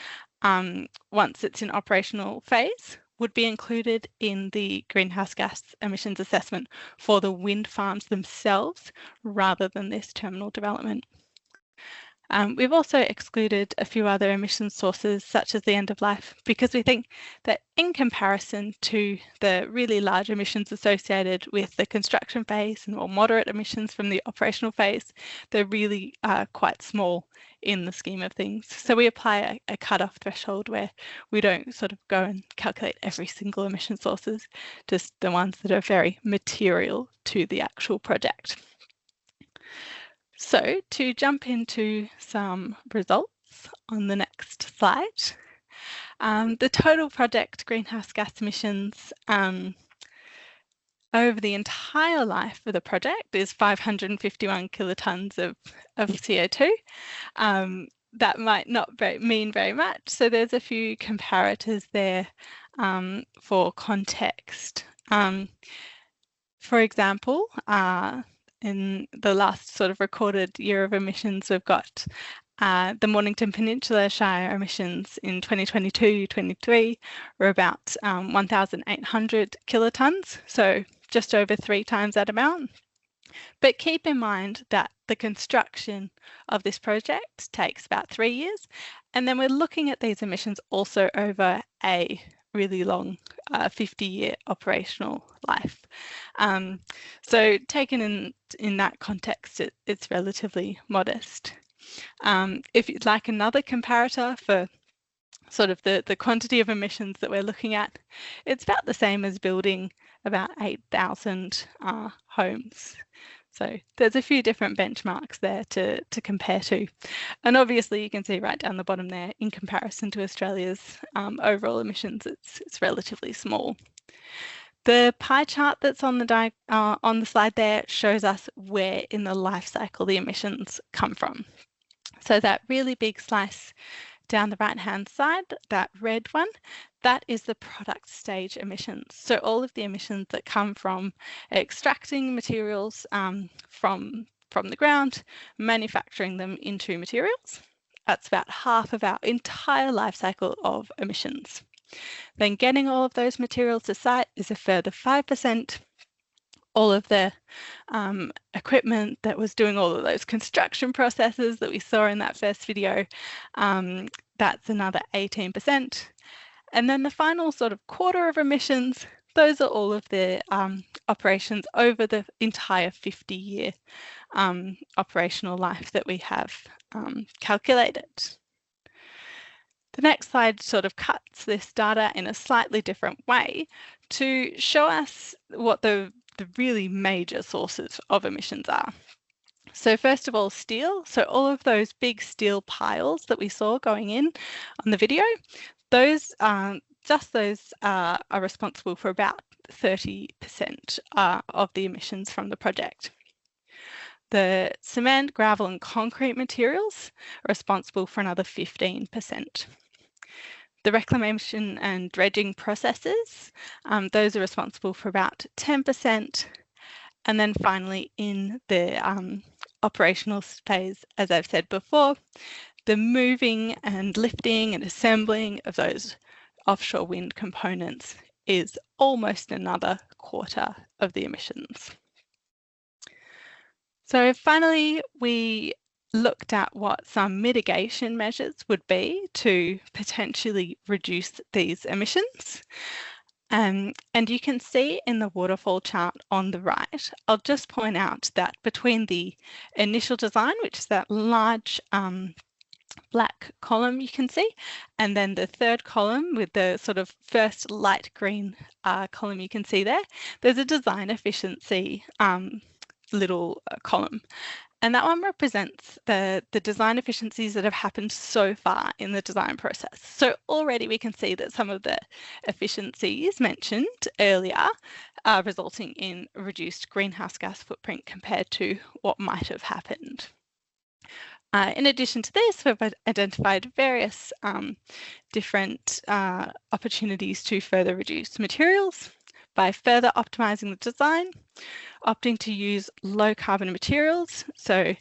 once it's in operational phase would be included in the greenhouse gas emissions assessment for the wind farms themselves rather than this terminal development. We've also excluded a few other emission sources such as the end of life because we think that in comparison to the really large emissions associated with the construction phase and more moderate emissions from the operational phase, they're really quite small in the scheme of things. So we apply a cutoff threshold where we don't sort of go and calculate every single emission sources, just the ones that are very material to the actual project. So to jump into some results on the next slide, the total project greenhouse gas emissions over the entire life of the project is 551 kilotons of CO2. That might not mean very much, so there's a few comparators there for context. For example, in the last sort of recorded year of emissions, we've got the Mornington Peninsula Shire emissions in 2022-23 were about 1,800 kilotons, so just over 3 times that amount. But keep in mind that the construction of this project takes about 3 years, and then we're looking at these emissions also over a really long 50-year operational life. So taken in that context, it's relatively modest. If you'd like another comparator for sort of the quantity of emissions that we're looking at, it's about the same as building about 8,000 homes. So there's a few different benchmarks there to compare to. And obviously you can see right down the bottom there, in comparison to Australia's overall emissions, it's relatively small. The pie chart that's on the slide there shows us where in the life cycle the emissions come from. So that really big slice down the right-hand side, that red one, that is the product stage emissions. So all of the emissions that come from extracting materials from the ground, manufacturing them into materials. That's about half of our entire life cycle of emissions. Then getting all of those materials to site is a further 5%. All of the equipment that was doing all of those construction processes that we saw in that first video, that's another 18%. And then the final sort of quarter of emissions, those are all of the operations over the entire 50-year operational life that we have calculated. The next slide sort of cuts this data in a slightly different way to show us what the really major sources of emissions are. So first of all, steel. So all of those big steel piles that we saw going in on the video, those are responsible for about 30% of the emissions from the project. The cement, gravel and concrete materials are responsible for another 15%. The reclamation and dredging processes, those are responsible for about 10%. And then finally, in the operational phase, as I've said before, the moving and lifting and assembling of those offshore wind components is almost another quarter of the emissions. So finally, we looked at what some mitigation measures would be to potentially reduce these emissions. And you can see in the waterfall chart on the right, I'll just point out that between the initial design, which is that large black column you can see, and then the third column with the sort of first light green column you can see there, there's a design efficiency little column. And that one represents the design efficiencies that have happened so far in the design process. So already we can see that some of the efficiencies mentioned earlier are resulting in reduced greenhouse gas footprint compared to what might have happened. In addition to this, we've identified various different opportunities to further reduce materials by further optimizing the design, opting to use low carbon materials. So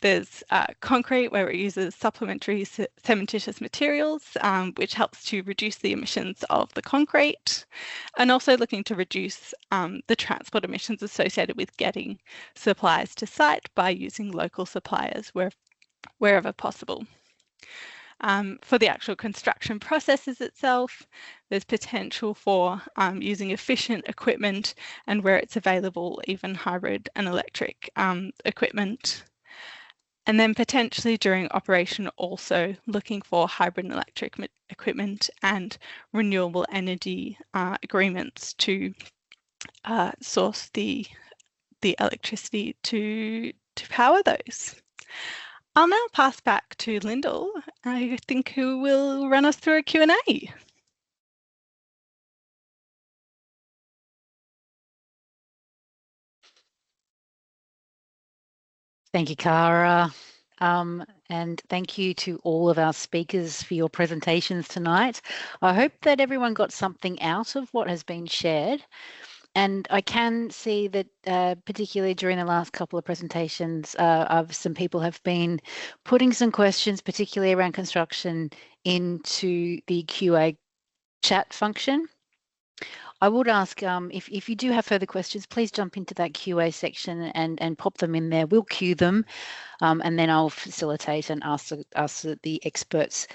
there's concrete where it uses supplementary cementitious materials, which helps to reduce the emissions of the concrete, and also looking to reduce the transport emissions associated with getting supplies to site by using local suppliers wherever possible. For the actual construction processes itself, there's potential for using efficient equipment, and where it's available, even hybrid and electric equipment. And then potentially during operation also looking for hybrid and electric equipment and renewable energy agreements to source the electricity to power those. I'll now pass back to Lyndall, I think, who will run us through a Q&A. Thank you, Cara. And thank you to all of our speakers for your presentations tonight. I hope that everyone got something out of what has been shared. And I can see that particularly during the last couple of presentations, some people have been putting some questions, particularly around construction, into the QA chat function. I would ask if you do have further questions, please jump into that QA section and pop them in there. We'll queue them and then I'll facilitate and ask the experts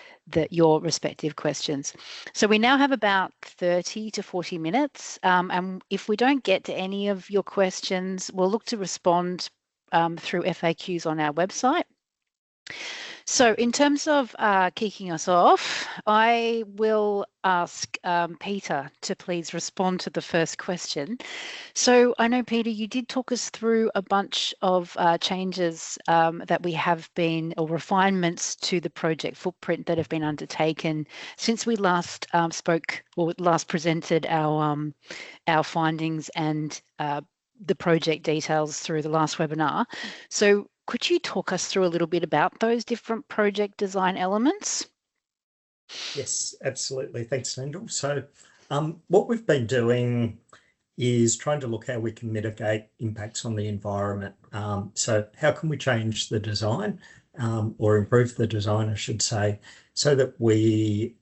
your respective questions. So we now have about 30 to 40 minutes. And if we don't get to any of your questions, we'll look to respond through FAQs on our website. So in terms of kicking us off, I will ask Peter to please respond to the first question. So I know, Peter, you did talk us through a bunch of changes that we have been, or refinements to the project footprint that have been undertaken since we last spoke or last presented our findings and the project details through the last webinar. So could you talk us through a little bit about those different project design elements? Yes, absolutely. Thanks, Lyndall. So what we've been doing is trying to look how we can mitigate impacts on the environment. So how can we change the design or improve the design, I should say, so that we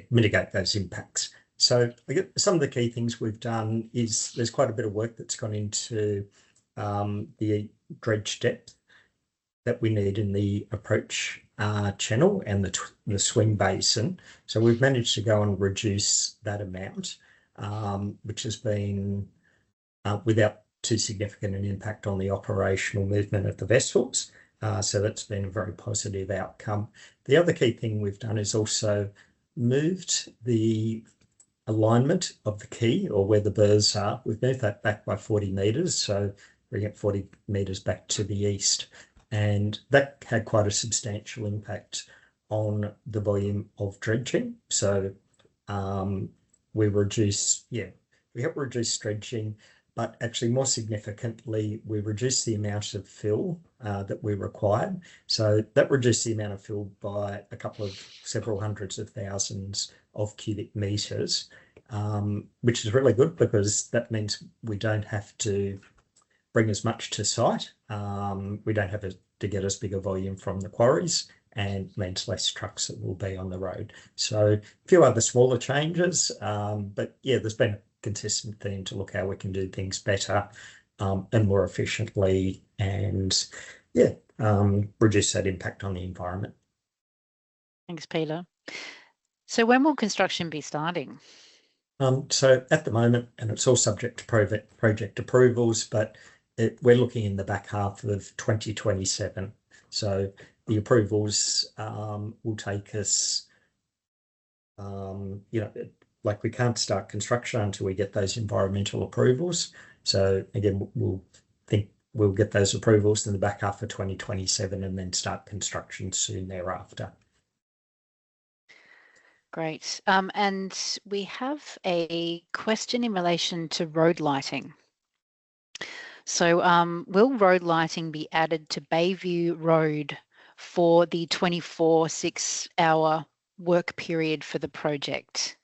mitigate those impacts. So I guess some of the key things we've done is there's quite a bit of work that's gone into the dredge depth that we need in the approach channel and the swing basin. So we've managed to go and reduce that amount, which has been without too significant an impact on the operational movement of the vessels. So that's been a very positive outcome. The other key thing we've done is also moved the alignment of the quay, or where the berths are. We've moved that back by 40 metres, so we get 40 metres back to the east. And that had quite a substantial impact on the volume of dredging. So we helped reduce dredging, but actually more significantly, we reduced the amount of fill that we required. So that reduced the amount of fill by several hundreds of thousands of cubic metres, which is really good because that means we don't have to bring as much to site. We don't have to get as big a volume from the quarries, and means less trucks that will be on the road. So a few other smaller changes, but yeah, there's been a consistent theme to look how we can do things better and more efficiently, and reduce that impact on the environment. Thanks, Peter. So when will construction be starting? So at the moment, and it's all subject to project approvals, but we're looking in the back half of 2027. So the approvals will take us, like we can't start construction until we get those environmental approvals. So again, we'll get those approvals in the back half of 2027 and then start construction soon thereafter. Great. And we have a question in relation to road lighting. So will road lighting be added to Bayview Road for the 24 6-hour work period for the project?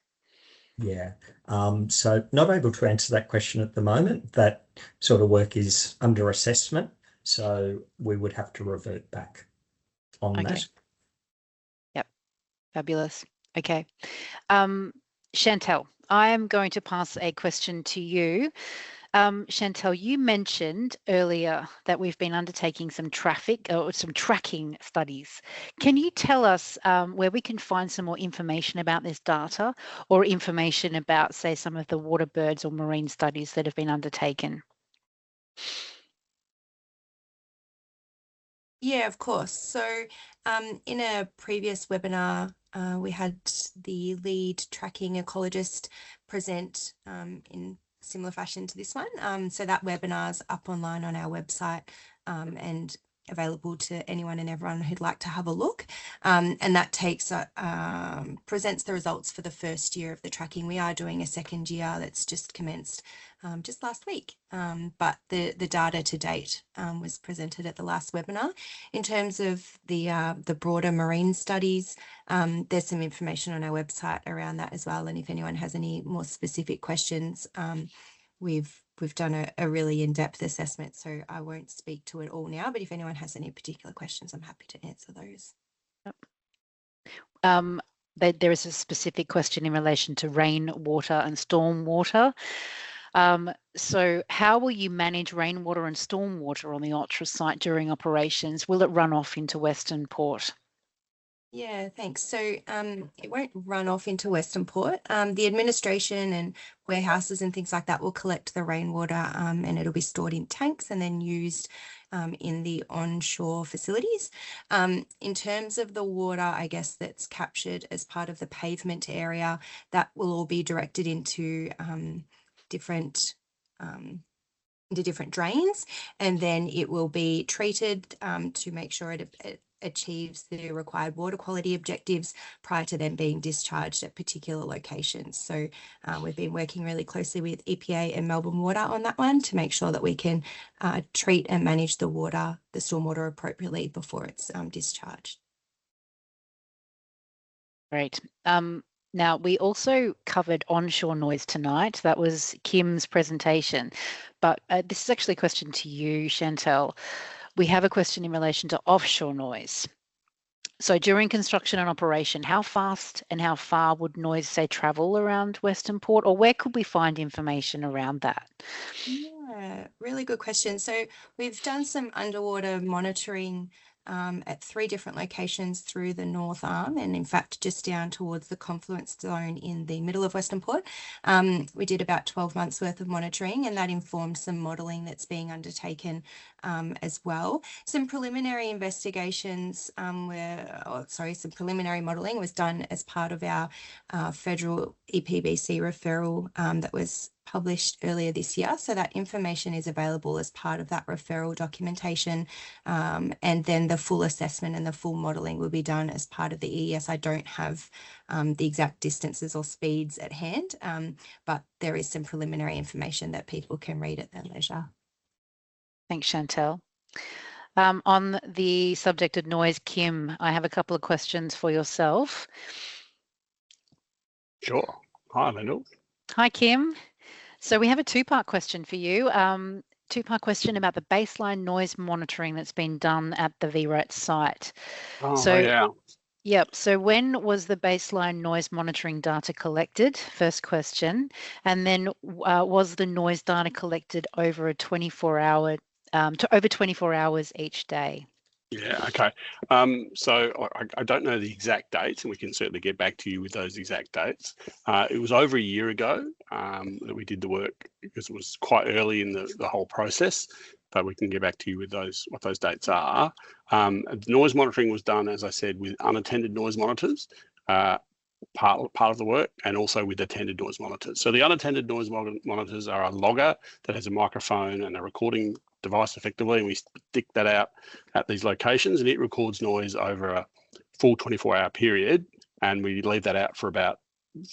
Yeah, so not able to answer that question at the moment. That sort of work is under assessment, so we would have to revert back on that. Yep, fabulous. Okay. Chantel, I am going to pass a question to you. Chantel, you mentioned earlier that we've been undertaking some tracking studies. Can you tell us where we can find some more information about this data, or information about, say, some of the water birds or marine studies that have been undertaken? Yeah, of course. So in a previous webinar, we had the lead tracking ecologist present in similar fashion to this one. So that webinar's up online on our website and available to anyone and everyone who'd like to have a look. And that presents the results for the first year of the tracking. We are doing a second year that's just commenced just last week, but the data to date was presented at the last webinar. In terms of the broader marine studies, there's some information on our website around that as well. And if anyone has any more specific questions, we've done a really in-depth assessment, so I won't speak to it all now, but if anyone has any particular questions, I'm happy to answer those. Yep. There is a specific question in relation to rainwater and stormwater. So how will you manage rainwater and stormwater on the OTRA site during operations? Will it run off into Western Port? Yeah, thanks. So it won't run off into Western Port. The administration and warehouses and things like that will collect the rainwater and it'll be stored in tanks and then used in the onshore facilities. In terms of the water, I guess that's captured as part of the pavement area, that will all be directed into different drains, and then it will be treated to make sure it achieves the required water quality objectives prior to them being discharged at particular locations. So we've been working really closely with EPA and Melbourne Water on that one to make sure that we can treat and manage the stormwater appropriately before it's discharged. Great. Now, we also covered onshore noise tonight. That was Kym's presentation. But this is actually a question to you, Chantel. We have a question in relation to offshore noise. So during construction and operation, how fast and how far would noise, say, travel around Western Port, or where could we find information around that? Yeah, really good question. So we've done some underwater monitoring at 3 different locations through the North Arm, and in fact just down towards the confluence zone in the middle of Western Port. We did about 12 months worth of monitoring, and that informed some modelling that's being undertaken as well. Some preliminary investigations some preliminary modelling was done as part of our federal EPBC referral that was published earlier this year. So that information is available as part of that referral documentation. And then the full assessment and the full modelling will be done as part of the EES. I don't have the exact distances or speeds at hand, but there is some preliminary information that people can read at their leisure. Thanks, Chantel. On the subject of noise, Kym, I have a couple of questions for yourself. Sure. Hi, Lyndall. Hi, Kym. So we have a 2-part question for you. 2-part question about the baseline noise monitoring that's been done at the VRAT site. Yeah. Yep. So when was the baseline noise monitoring data collected? First question. And then was the noise data collected over a 24-hour over 24 hours each day? Yeah, okay. So I don't know the exact dates, and we can certainly get back to you with those exact dates. It was over a year ago that we did the work, because it was quite early in the whole process, but we can get back to you with what those dates are. The noise monitoring was done, as I said, with unattended noise monitors, part of the work, and also with attended noise monitors. So the unattended noise monitors are a logger that has a microphone and a recording device effectively, and we stick that out at these locations, and it records noise over a full 24-hour period, and we leave that out for about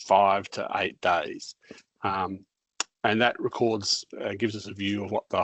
5 to 8 days. And that records, gives us a view of what the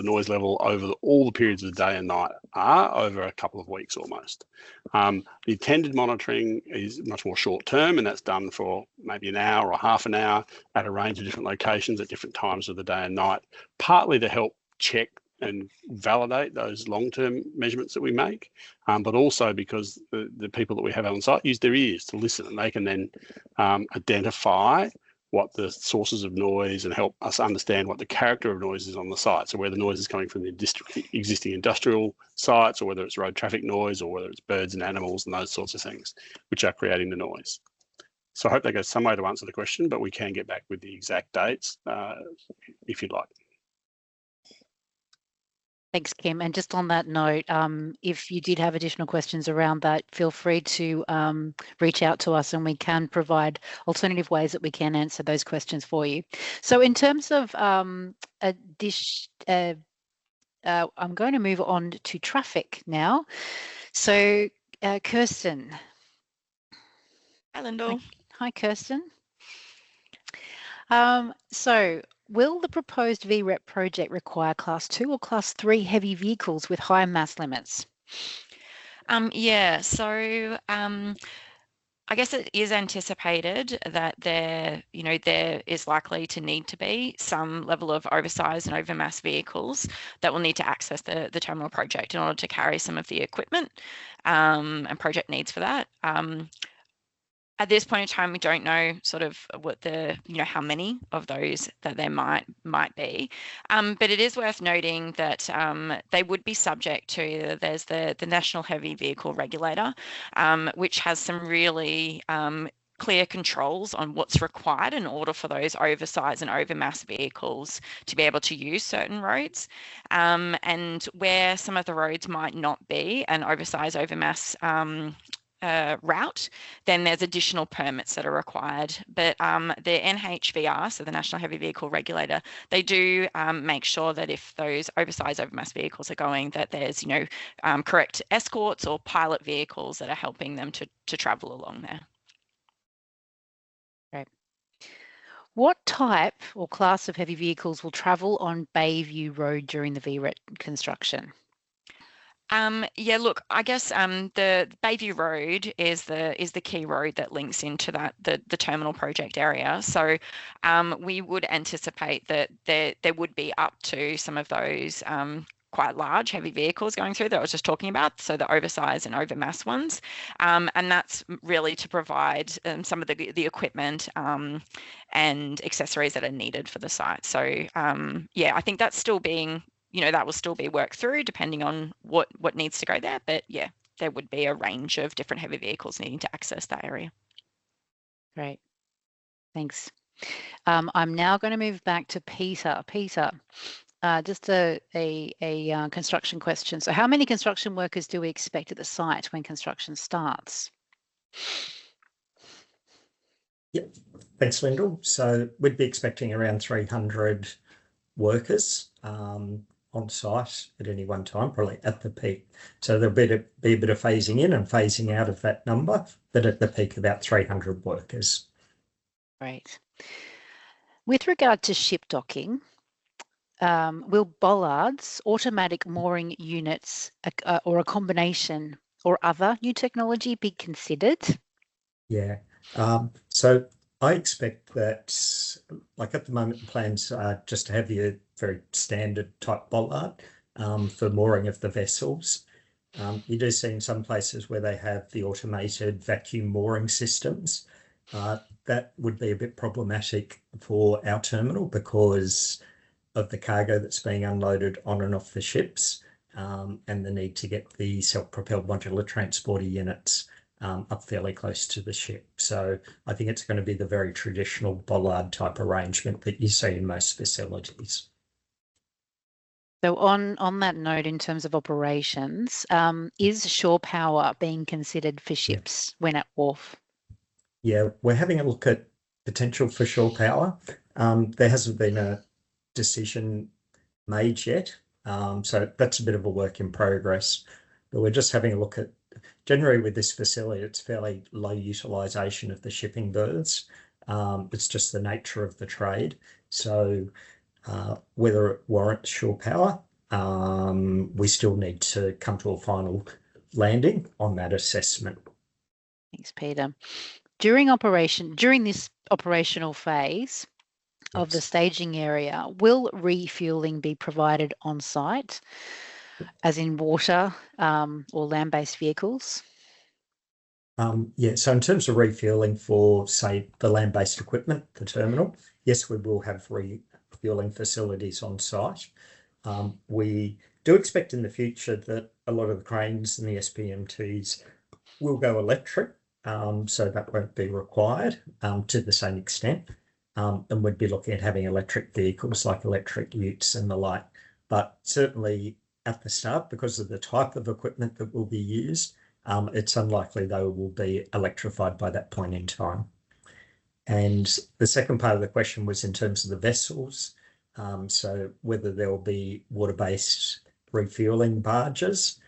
noise level over all the periods of the day and night are over a couple of weeks almost. The attended monitoring is much more short term, and that's done for maybe an hour or half an hour at a range of different locations at different times of the day and night, partly to help check and validate those long-term measurements that we make, but also because the people that we have on site use their ears to listen, and they can then identify what the sources of noise and help us understand what the character of noise is on the site. So where the noise is coming from the existing industrial sites, or whether it's road traffic noise, or whether it's birds and animals and those sorts of things which are creating the noise. So I hope that goes some way to answer the question, but we can get back with the exact dates if you'd like. Thanks, Kym. And just on that note, if you did have additional questions around that, feel free to reach out to us, and we can provide alternative ways that we can answer those questions for you. So in terms of I'm going to move on to traffic now. So Kirsten. Hi, Lyndall. Hi, Kirsten. So will the proposed VREP project require Class 2 or Class 3 heavy vehicles with high mass limits? Yeah, so I guess it is anticipated that there is likely to need to be some level of oversized and overmass vehicles that will need to access the terminal project in order to carry some of the equipment and project needs for that. At this point in time, we don't know sort of what the, how many of those that there might be. But it is worth noting that they would be subject to, there's the National Heavy Vehicle Regulator, which has some really clear controls on what's required in order for those oversized and overmass vehicles to be able to use certain roads. And where some of the roads might not be an oversized, overmass route, then there's additional permits that are required. But the NHVR, so the National Heavy Vehicle Regulator, they do make sure that if those oversized, overmass vehicles are going, that there's, correct escorts or pilot vehicles that are helping them to travel along there. Great. What type or class of heavy vehicles will travel on Bayview Road during the VRET construction? Yeah, look, I guess the Bayview Road is the key road that links into the terminal project area. So we would anticipate that there would be up to some of those quite large heavy vehicles going through that I was just talking about, so the oversized and overmass ones, and that's really to provide some of the equipment and accessories that are needed for the site. So yeah, I think that's still being, that will still be worked through depending on what needs to go there. But yeah, there would be a range of different heavy vehicles needing to access that area. Great, thanks. I'm now going to move back to Peter. Peter, just a construction question. So how many construction workers do we expect at the site when construction starts? Yep, thanks, Lyndall. So we'd be expecting around 300 workers on site at any one time, probably at the peak. So there'll be a bit of phasing in and phasing out of that number, but at the peak about 300 workers. Great. With regard to ship docking, will bollards, automatic mooring units, or a combination or other new technology be considered? Yeah, so I expect that, like at the moment, the plans are just to have your very standard type bollard for mooring of the vessels. You do see in some places where they have the automated vacuum mooring systems. That would be a bit problematic for our terminal because of the cargo that's being unloaded on and off the ships and the need to get the self-propelled modular transporter units up fairly close to the ship. So I think it's going to be the very traditional bollard type arrangement that you see in most facilities. So on that note, in terms of operations, is shore power being considered for ships when at wharf? Yeah, we're having a look at potential for shore power. There hasn't been a decision made yet, so that's a bit of a work in progress. But we're just having a look at, generally with this facility, it's fairly low utilisation of the shipping berths. It's just the nature of the trade. So whether it warrants shore power, we still need to come to a final landing on that assessment. Thanks, Peter. During this operational phase of the staging area, will refuelling be provided on site, as in water or land-based vehicles? Yeah, so in terms of refueling for, say, the land-based equipment, the terminal, yes, we will have refueling facilities on site. We do expect in the future that a lot of the cranes and the SPMTs will go electric, so that won't be required to the same extent. And we'd be looking at having electric vehicles like electric utes and the like. But certainly at the start, because of the type of equipment that will be used, it's unlikely they will be electrified by that point in time. And the second part of the question was in terms of the vessels. So whether there will be water-based refueling barges.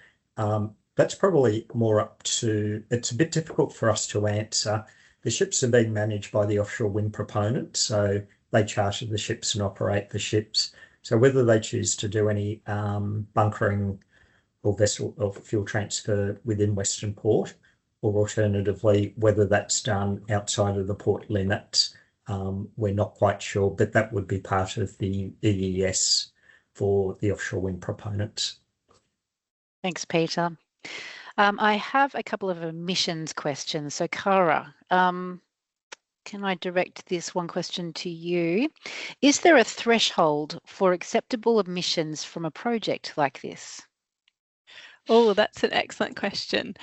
That's probably more up to, it's a bit difficult for us to answer. The ships are being managed by the offshore wind proponent, so they charter the ships and operate the ships. So whether they choose to do any bunkering or vessel or fuel transfer within Western Port, or alternatively, whether that's done outside of the port limits, we're not quite sure, but that would be part of the EES for the offshore wind proponents. Thanks, Peter. I have a couple of emissions questions. So Cara, can I direct this one question to you? Is there a threshold for acceptable emissions from a project like this? Oh, that's an excellent question.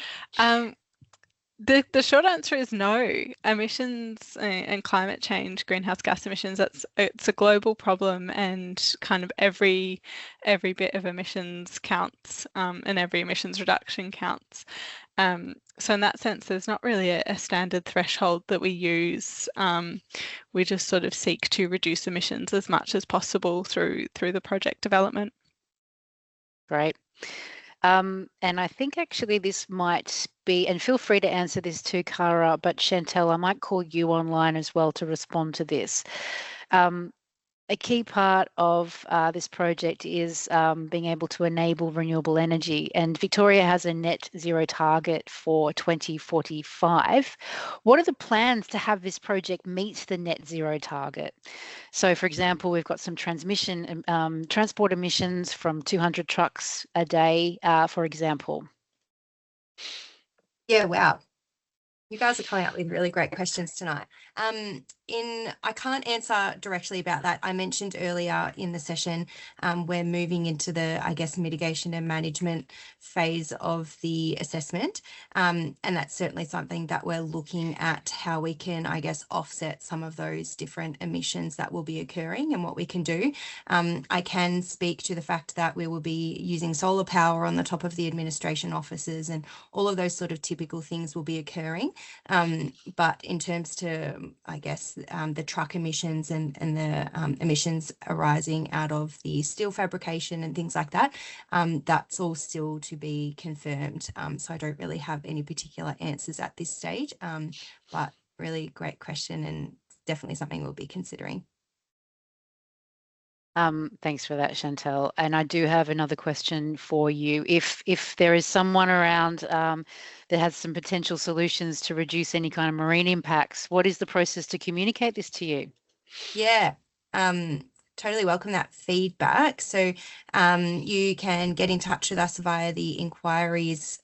The short answer is no. Emissions and climate change, greenhouse gas emissions, it's a global problem, and kind of every bit of emissions counts, and every emissions reduction counts. So in that sense, there's not really a standard threshold that we use. We just sort of seek to reduce emissions as much as possible through the project development. Great. And I think actually this might be, and feel free to answer this too, Cara, but Chantel, I might call you online as well to respond to this. A key part of this project is being able to enable renewable energy, and Victoria has a net zero target for 2045. What are the plans to have this project meet the net zero target? So, for example, we've got some transport emissions from 200 trucks a day, for example. Yeah, wow. You guys are coming up with really great questions tonight. I can't answer directly about that. I mentioned earlier in the session, we're moving into the, I guess, mitigation and management phase of the assessment. And that's certainly something that we're looking at, how we can, I guess, offset some of those different emissions that will be occurring and what we can do. I can speak to the fact that we will be using solar power on the top of the administration offices, and all of those sort of typical things will be occurring. But in terms to, I guess, the truck emissions and the emissions arising out of the steel fabrication and things like that, that's all still to be confirmed. So I don't really have any particular answers at this stage, but really great question, and definitely something we'll be considering. Thanks for that, Chantel. And I do have another question for you. If there is someone around that has some potential solutions to reduce any kind of marine impacts, what is the process to communicate this to you? Yeah, totally welcome that feedback. So you can get in touch with us via the inquiries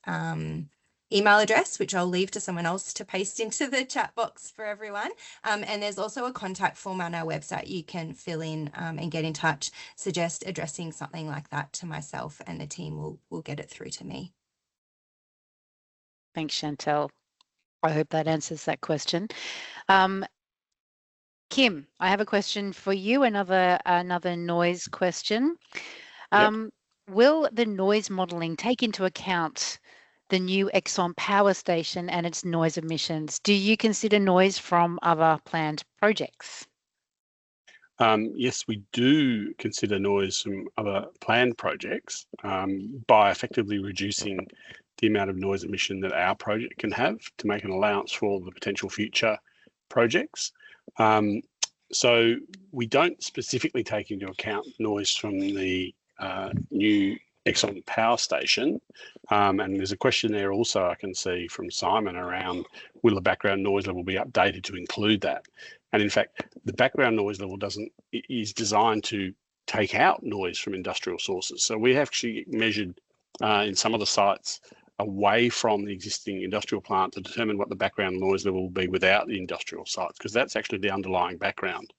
email address, which I'll leave to someone else to paste into the chat box for everyone. And there's also a contact form on our website you can fill in and get in touch, suggest addressing something like that to myself, and the team will get it through to me. Thanks, Chantel. I hope that answers that question. Kym, I have a question for you, another noise question. Yep. Will the noise modelling take into account the new Exxon power station and its noise emissions? Do you consider noise from other planned projects? Yes, we do consider noise from other planned projects by effectively reducing the amount of noise emission that our project can have to make an allowance for the potential future projects. So we don't specifically take into account noise from the new Exxon power station. And there's a question there also I can see from Simon around, will the background noise level be updated to include that? And in fact, the background noise level is designed to take out noise from industrial sources. So we have actually measured in some of the sites away from the existing industrial plant to determine what the background noise level will be without the industrial sites, because that's actually the underlying background.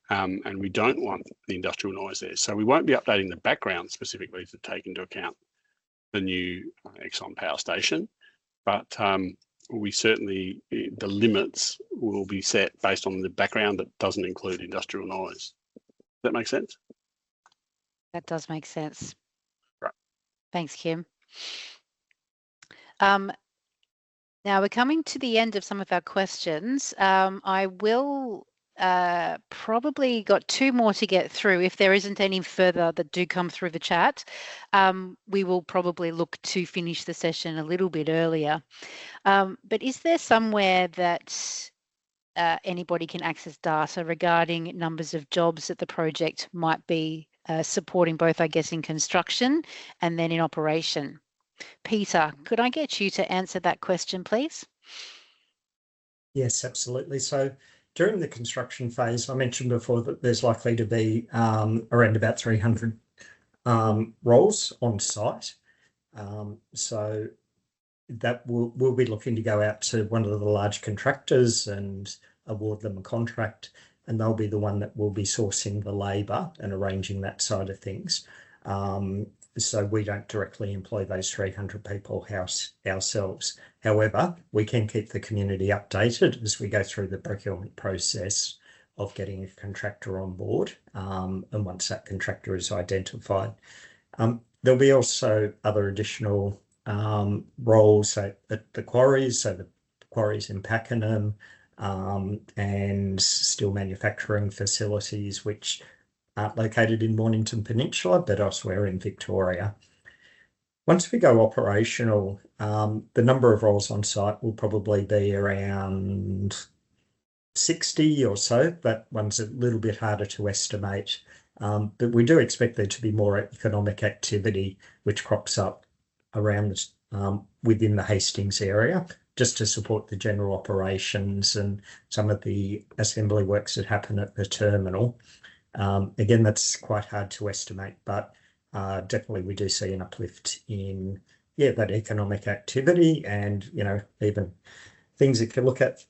And we don't want the industrial noise there. So we won't be updating the background specifically to take into account the new Exxon power station, but we certainly, the limits will be set based on the background that doesn't include industrial noise. Does that make sense? That does make sense. Right. Thanks, Kym. Now we're coming to the end of some of our questions. I will probably got two more to get through. If there isn't any further that do come through the chat, we will probably look to finish the session a little bit earlier. But is there somewhere that anybody can access data regarding numbers of jobs that the project might be supporting, both, I guess, in construction and then in operation? Peter, could I get you to answer that question, please? Yes, absolutely. So during the construction phase, I mentioned before that there's likely to be around about 300 roles on site. So that we'll be looking to go out to one of the large contractors and award them a contract, and they'll be the one that will be sourcing the labour and arranging that side of things. So we don't directly employ those 300 people ourselves. However, we can keep the community updated as we go through the procurement process of getting a contractor on board. And once that contractor is identified, there'll be also other additional roles at the quarries, so the quarries in Pakenham, and steel manufacturing facilities, which aren't located in Mornington Peninsula, but elsewhere in Victoria. Once we go operational, the number of roles on site will probably be around 60 or so. That one's a little bit harder to estimate, but we do expect there to be more economic activity which crops up around within the Hastings area, just to support the general operations and some of the assembly works that happen at the terminal. Again, that's quite hard to estimate, but definitely we do see an uplift in that economic activity, and even things if you look at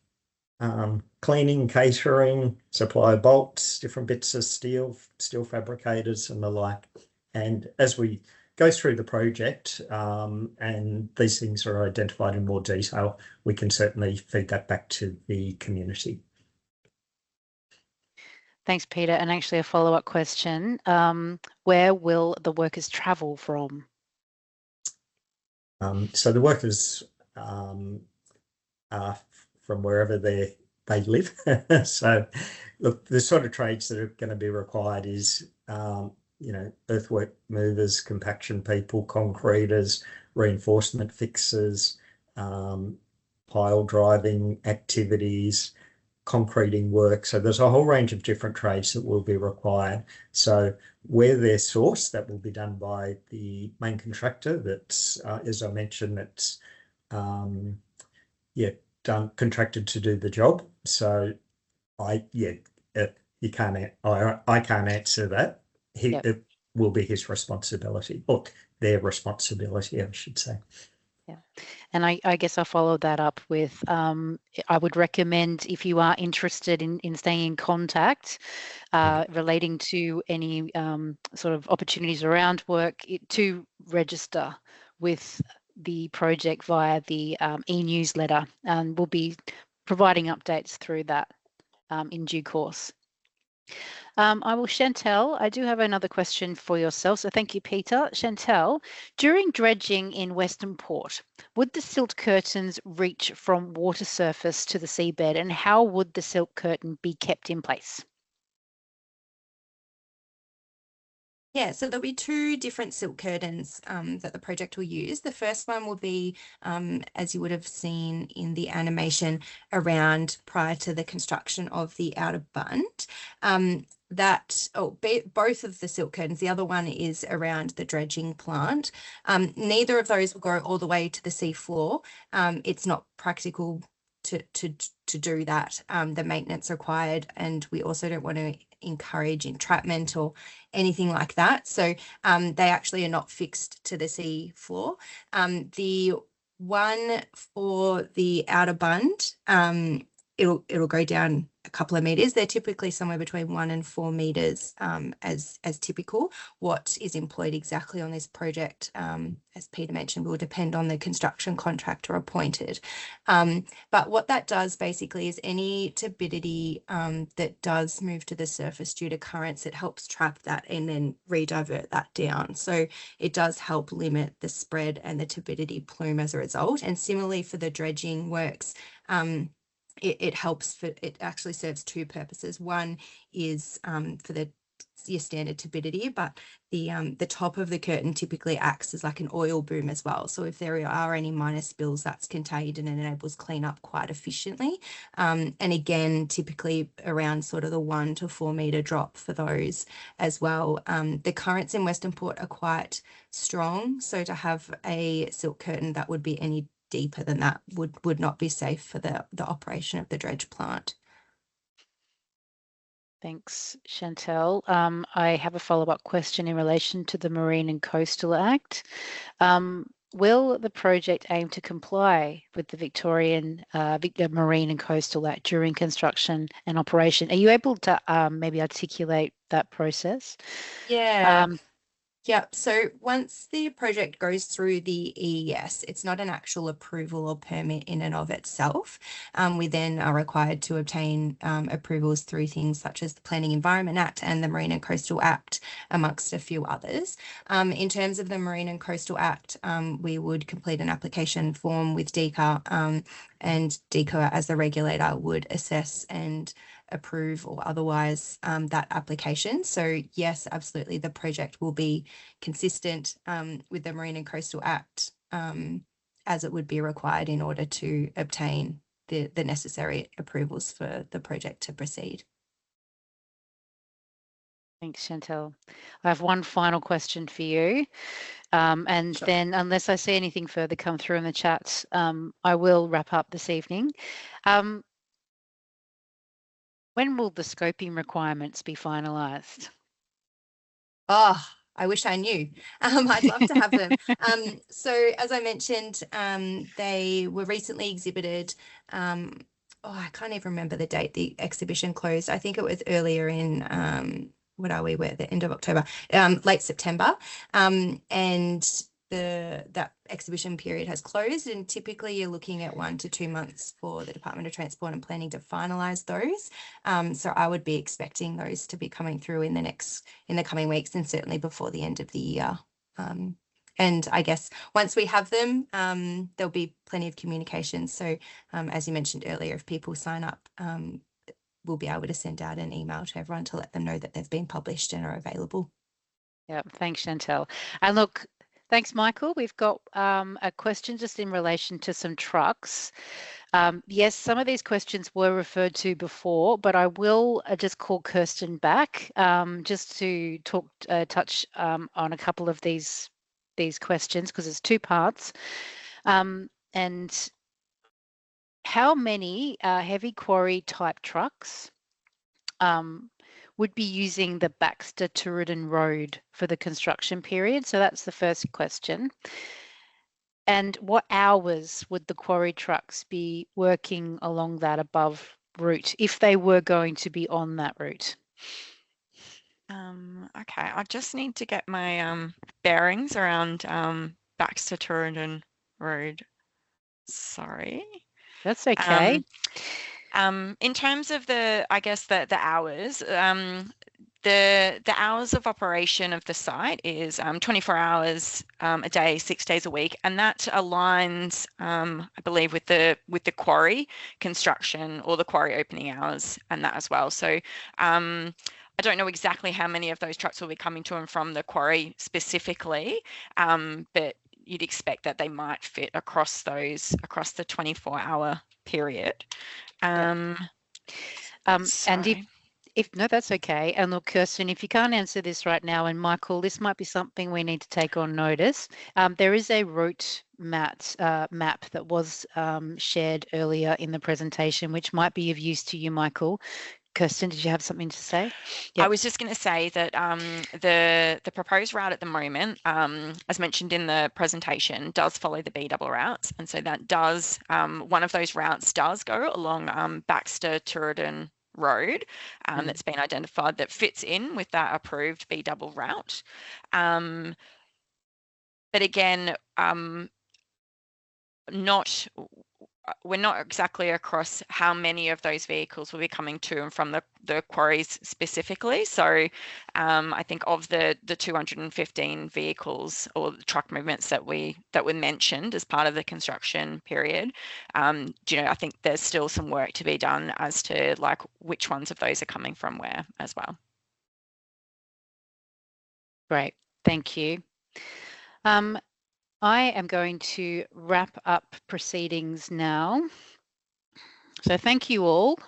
cleaning, catering, supply of bolts, different bits of steel fabricators and the like. And as we go through the project and these things are identified in more detail, we can certainly feed that back to the community. Thanks, Peter. And actually a follow-up question, where will the workers travel from? So the workers are from wherever they live. So look, the sort of trades that are going to be required is, earthwork movers, compaction people, concreters, reinforcement fixers, pile driving activities, concreting work. So there's a whole range of different trades that will be required. So where they're sourced, that will be done by the main contractor. That's, as I mentioned, that's contracted to do the job. So I can't answer that. It will be his responsibility, or their responsibility, I should say. Yeah, and I guess I'll follow that up with I would recommend, if you are interested in staying in contact relating to any sort of opportunities around work, to register with the project via the e-newsletter, and we'll be providing updates through that in due course. Chantel, I do have another question for yourself. So thank you, Peter. Chantel, during dredging in Western Port, would the silt curtains reach from water surface to the seabed, and how would the silt curtain be kept in place? Yeah, so there'll be two different silt curtains that the project will use. The first one will be, as you would have seen in the animation around prior to the construction of the outer bund. Both of the silt curtains, the other one is around the dredging plant. Neither of those will go all the way to the sea floor. It's not practical to do that. The maintenance required, and we also don't want to encourage entrapment or anything like that. So they actually are not fixed to the sea floor. The one for the outer bund, it'll go down a couple of meters. They're typically somewhere between 1 and 4 meters as typical. What is employed exactly on this project, as Peter mentioned, will depend on the construction contractor appointed. But what that does basically is any turbidity that does move to the surface due to currents, it helps trap that and then re-divert that down. So it does help limit the spread and the turbidity plume as a result. And similarly for the dredging works, it actually serves two purposes. One is for your standard turbidity, but the top of the curtain typically acts as like an oil boom as well. So if there are any minor spills, that's contained and enables cleanup quite efficiently. And again, typically around sort of the 1 to 4 meter drop for those as well. The currents in Western Port are quite strong, so to have a silt curtain that would be any deeper than that would not be safe for the operation of the dredge plant. Thanks, Chantel. I have a follow-up question in relation to the Marine and Coastal Act. will the project aim to comply with the Victorian Marine and Coastal Act during construction and operation? Are you able to maybe articulate that process? Yeah. Yep. So once the project goes through the EES, it's not an actual approval or permit in and of itself. We then are required to obtain approvals through things such as the Planning Environment Act and the Marine and Coastal Act, amongst a few others. In terms of the Marine and Coastal Act, we would complete an application form with DECA, and DECA as the regulator would assess and approve or otherwise that application. So yes, absolutely, the project will be consistent with the Marine and Coastal Act as it would be required in order to obtain the necessary approvals for the project to proceed. Thanks, Chantel. I have one final question for you. And Sure. then unless I see anything further come through in the chat, I will wrap up this evening. When will the scoping requirements be finalised? Oh, I wish I knew. I'd love to have them. So as I mentioned, they were recently exhibited. I can't even remember the date the exhibition closed. I think it was earlier in, what are we, we're at the end of October, late September. And that exhibition period has closed, and typically you're looking at 1 to 2 months for the Department of Transport and Planning to finalise those. So I would be expecting those to be coming through in the coming weeks, and certainly before the end of the year. And I guess once we have them, there'll be plenty of communication. So as you mentioned earlier, if people sign up, we'll be able to send out an email to everyone to let them know that they've been published and are available. Yeah, thanks, Chantel. And look, thanks, Michael. We've got a question just in relation to some trucks. Yes, some of these questions were referred to before, but I will just call Kirsten back just to touch on a couple of these questions, because it's 2 parts. And how many heavy quarry type trucks would be using the Baxter-Turridan Road for the construction period? So that's the first question. And what hours would the quarry trucks be working along that above route if they were going to be on that route? Okay, I just need to get my bearings around Baxter-Turridan Road. Sorry. That's okay. In terms of the hours, the hours of operation of the site is 24 hours a day, 6 days a week, and that aligns, I believe, with the quarry construction or the quarry opening hours and that as well. So I don't know exactly how many of those trucks will be coming to and from the quarry specifically, but you'd expect that they might fit across the 24-hour period. And if no, that's okay. And look, Kirsten, if you can't answer this right now, and Michael, this might be something we need to take on notice. There is a route map that was shared earlier in the presentation, which might be of use to you, Michael. Kirsten, did you have something to say? Yep. I was just going to say that the proposed route at the moment, as mentioned in the presentation, does follow the B double routes, and so that does one of those routes does go along Baxter-Turridan Road that's been identified that fits in with that approved B double route. But again, we're not exactly across how many of those vehicles will be coming to and from the quarries specifically. So I think of the 215 vehicles or the truck movements that were mentioned as part of the construction period, I think there's still some work to be done as to like which ones of those are coming from where as well. Great, thank you. I am going to wrap up proceedings now. So thank you all.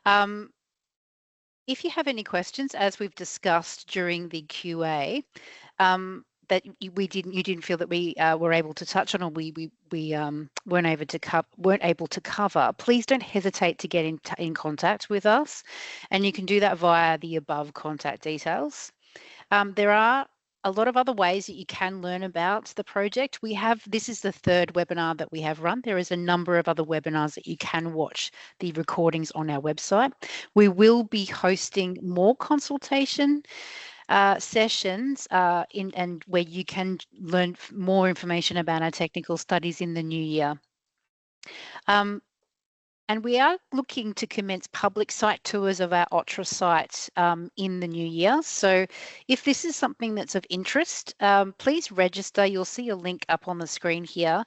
If you have any questions, as we've discussed during the QA, that you didn't feel that we were able to touch on, or we weren't able to cover, please don't hesitate to get in contact with us, and you can do that via the above contact details. There are a lot of other ways that you can learn about the project. This is the third webinar that we have run. There is a number of other webinars that you can watch the recordings on our website. We will be hosting more consultation sessions and where you can learn more information about our technical studies in the new year. And we are looking to commence public site tours of our OTRA site in the new year. So if this is something that's of interest, please register. You'll see a link up on the screen here,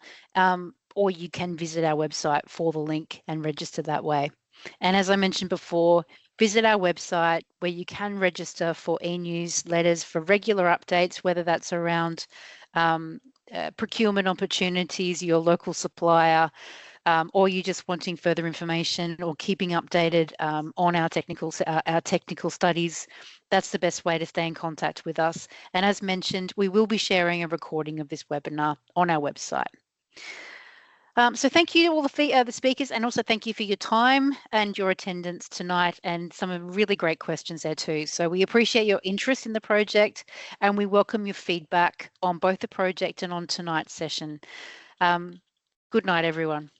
or you can visit our website for the link and register that way. And as I mentioned before, visit our website where you can register for e-newsletters for regular updates, whether that's around procurement opportunities, your local supplier, or you just wanting further information or keeping updated on our technical studies. That's the best way to stay in contact with us. And as mentioned, we will be sharing a recording of this webinar on our website. So thank you to all the speakers, and also thank you for your time and your attendance tonight, and some really great questions there too. So we appreciate your interest in the project, and we welcome your feedback on both the project and on tonight's session. Good night, everyone.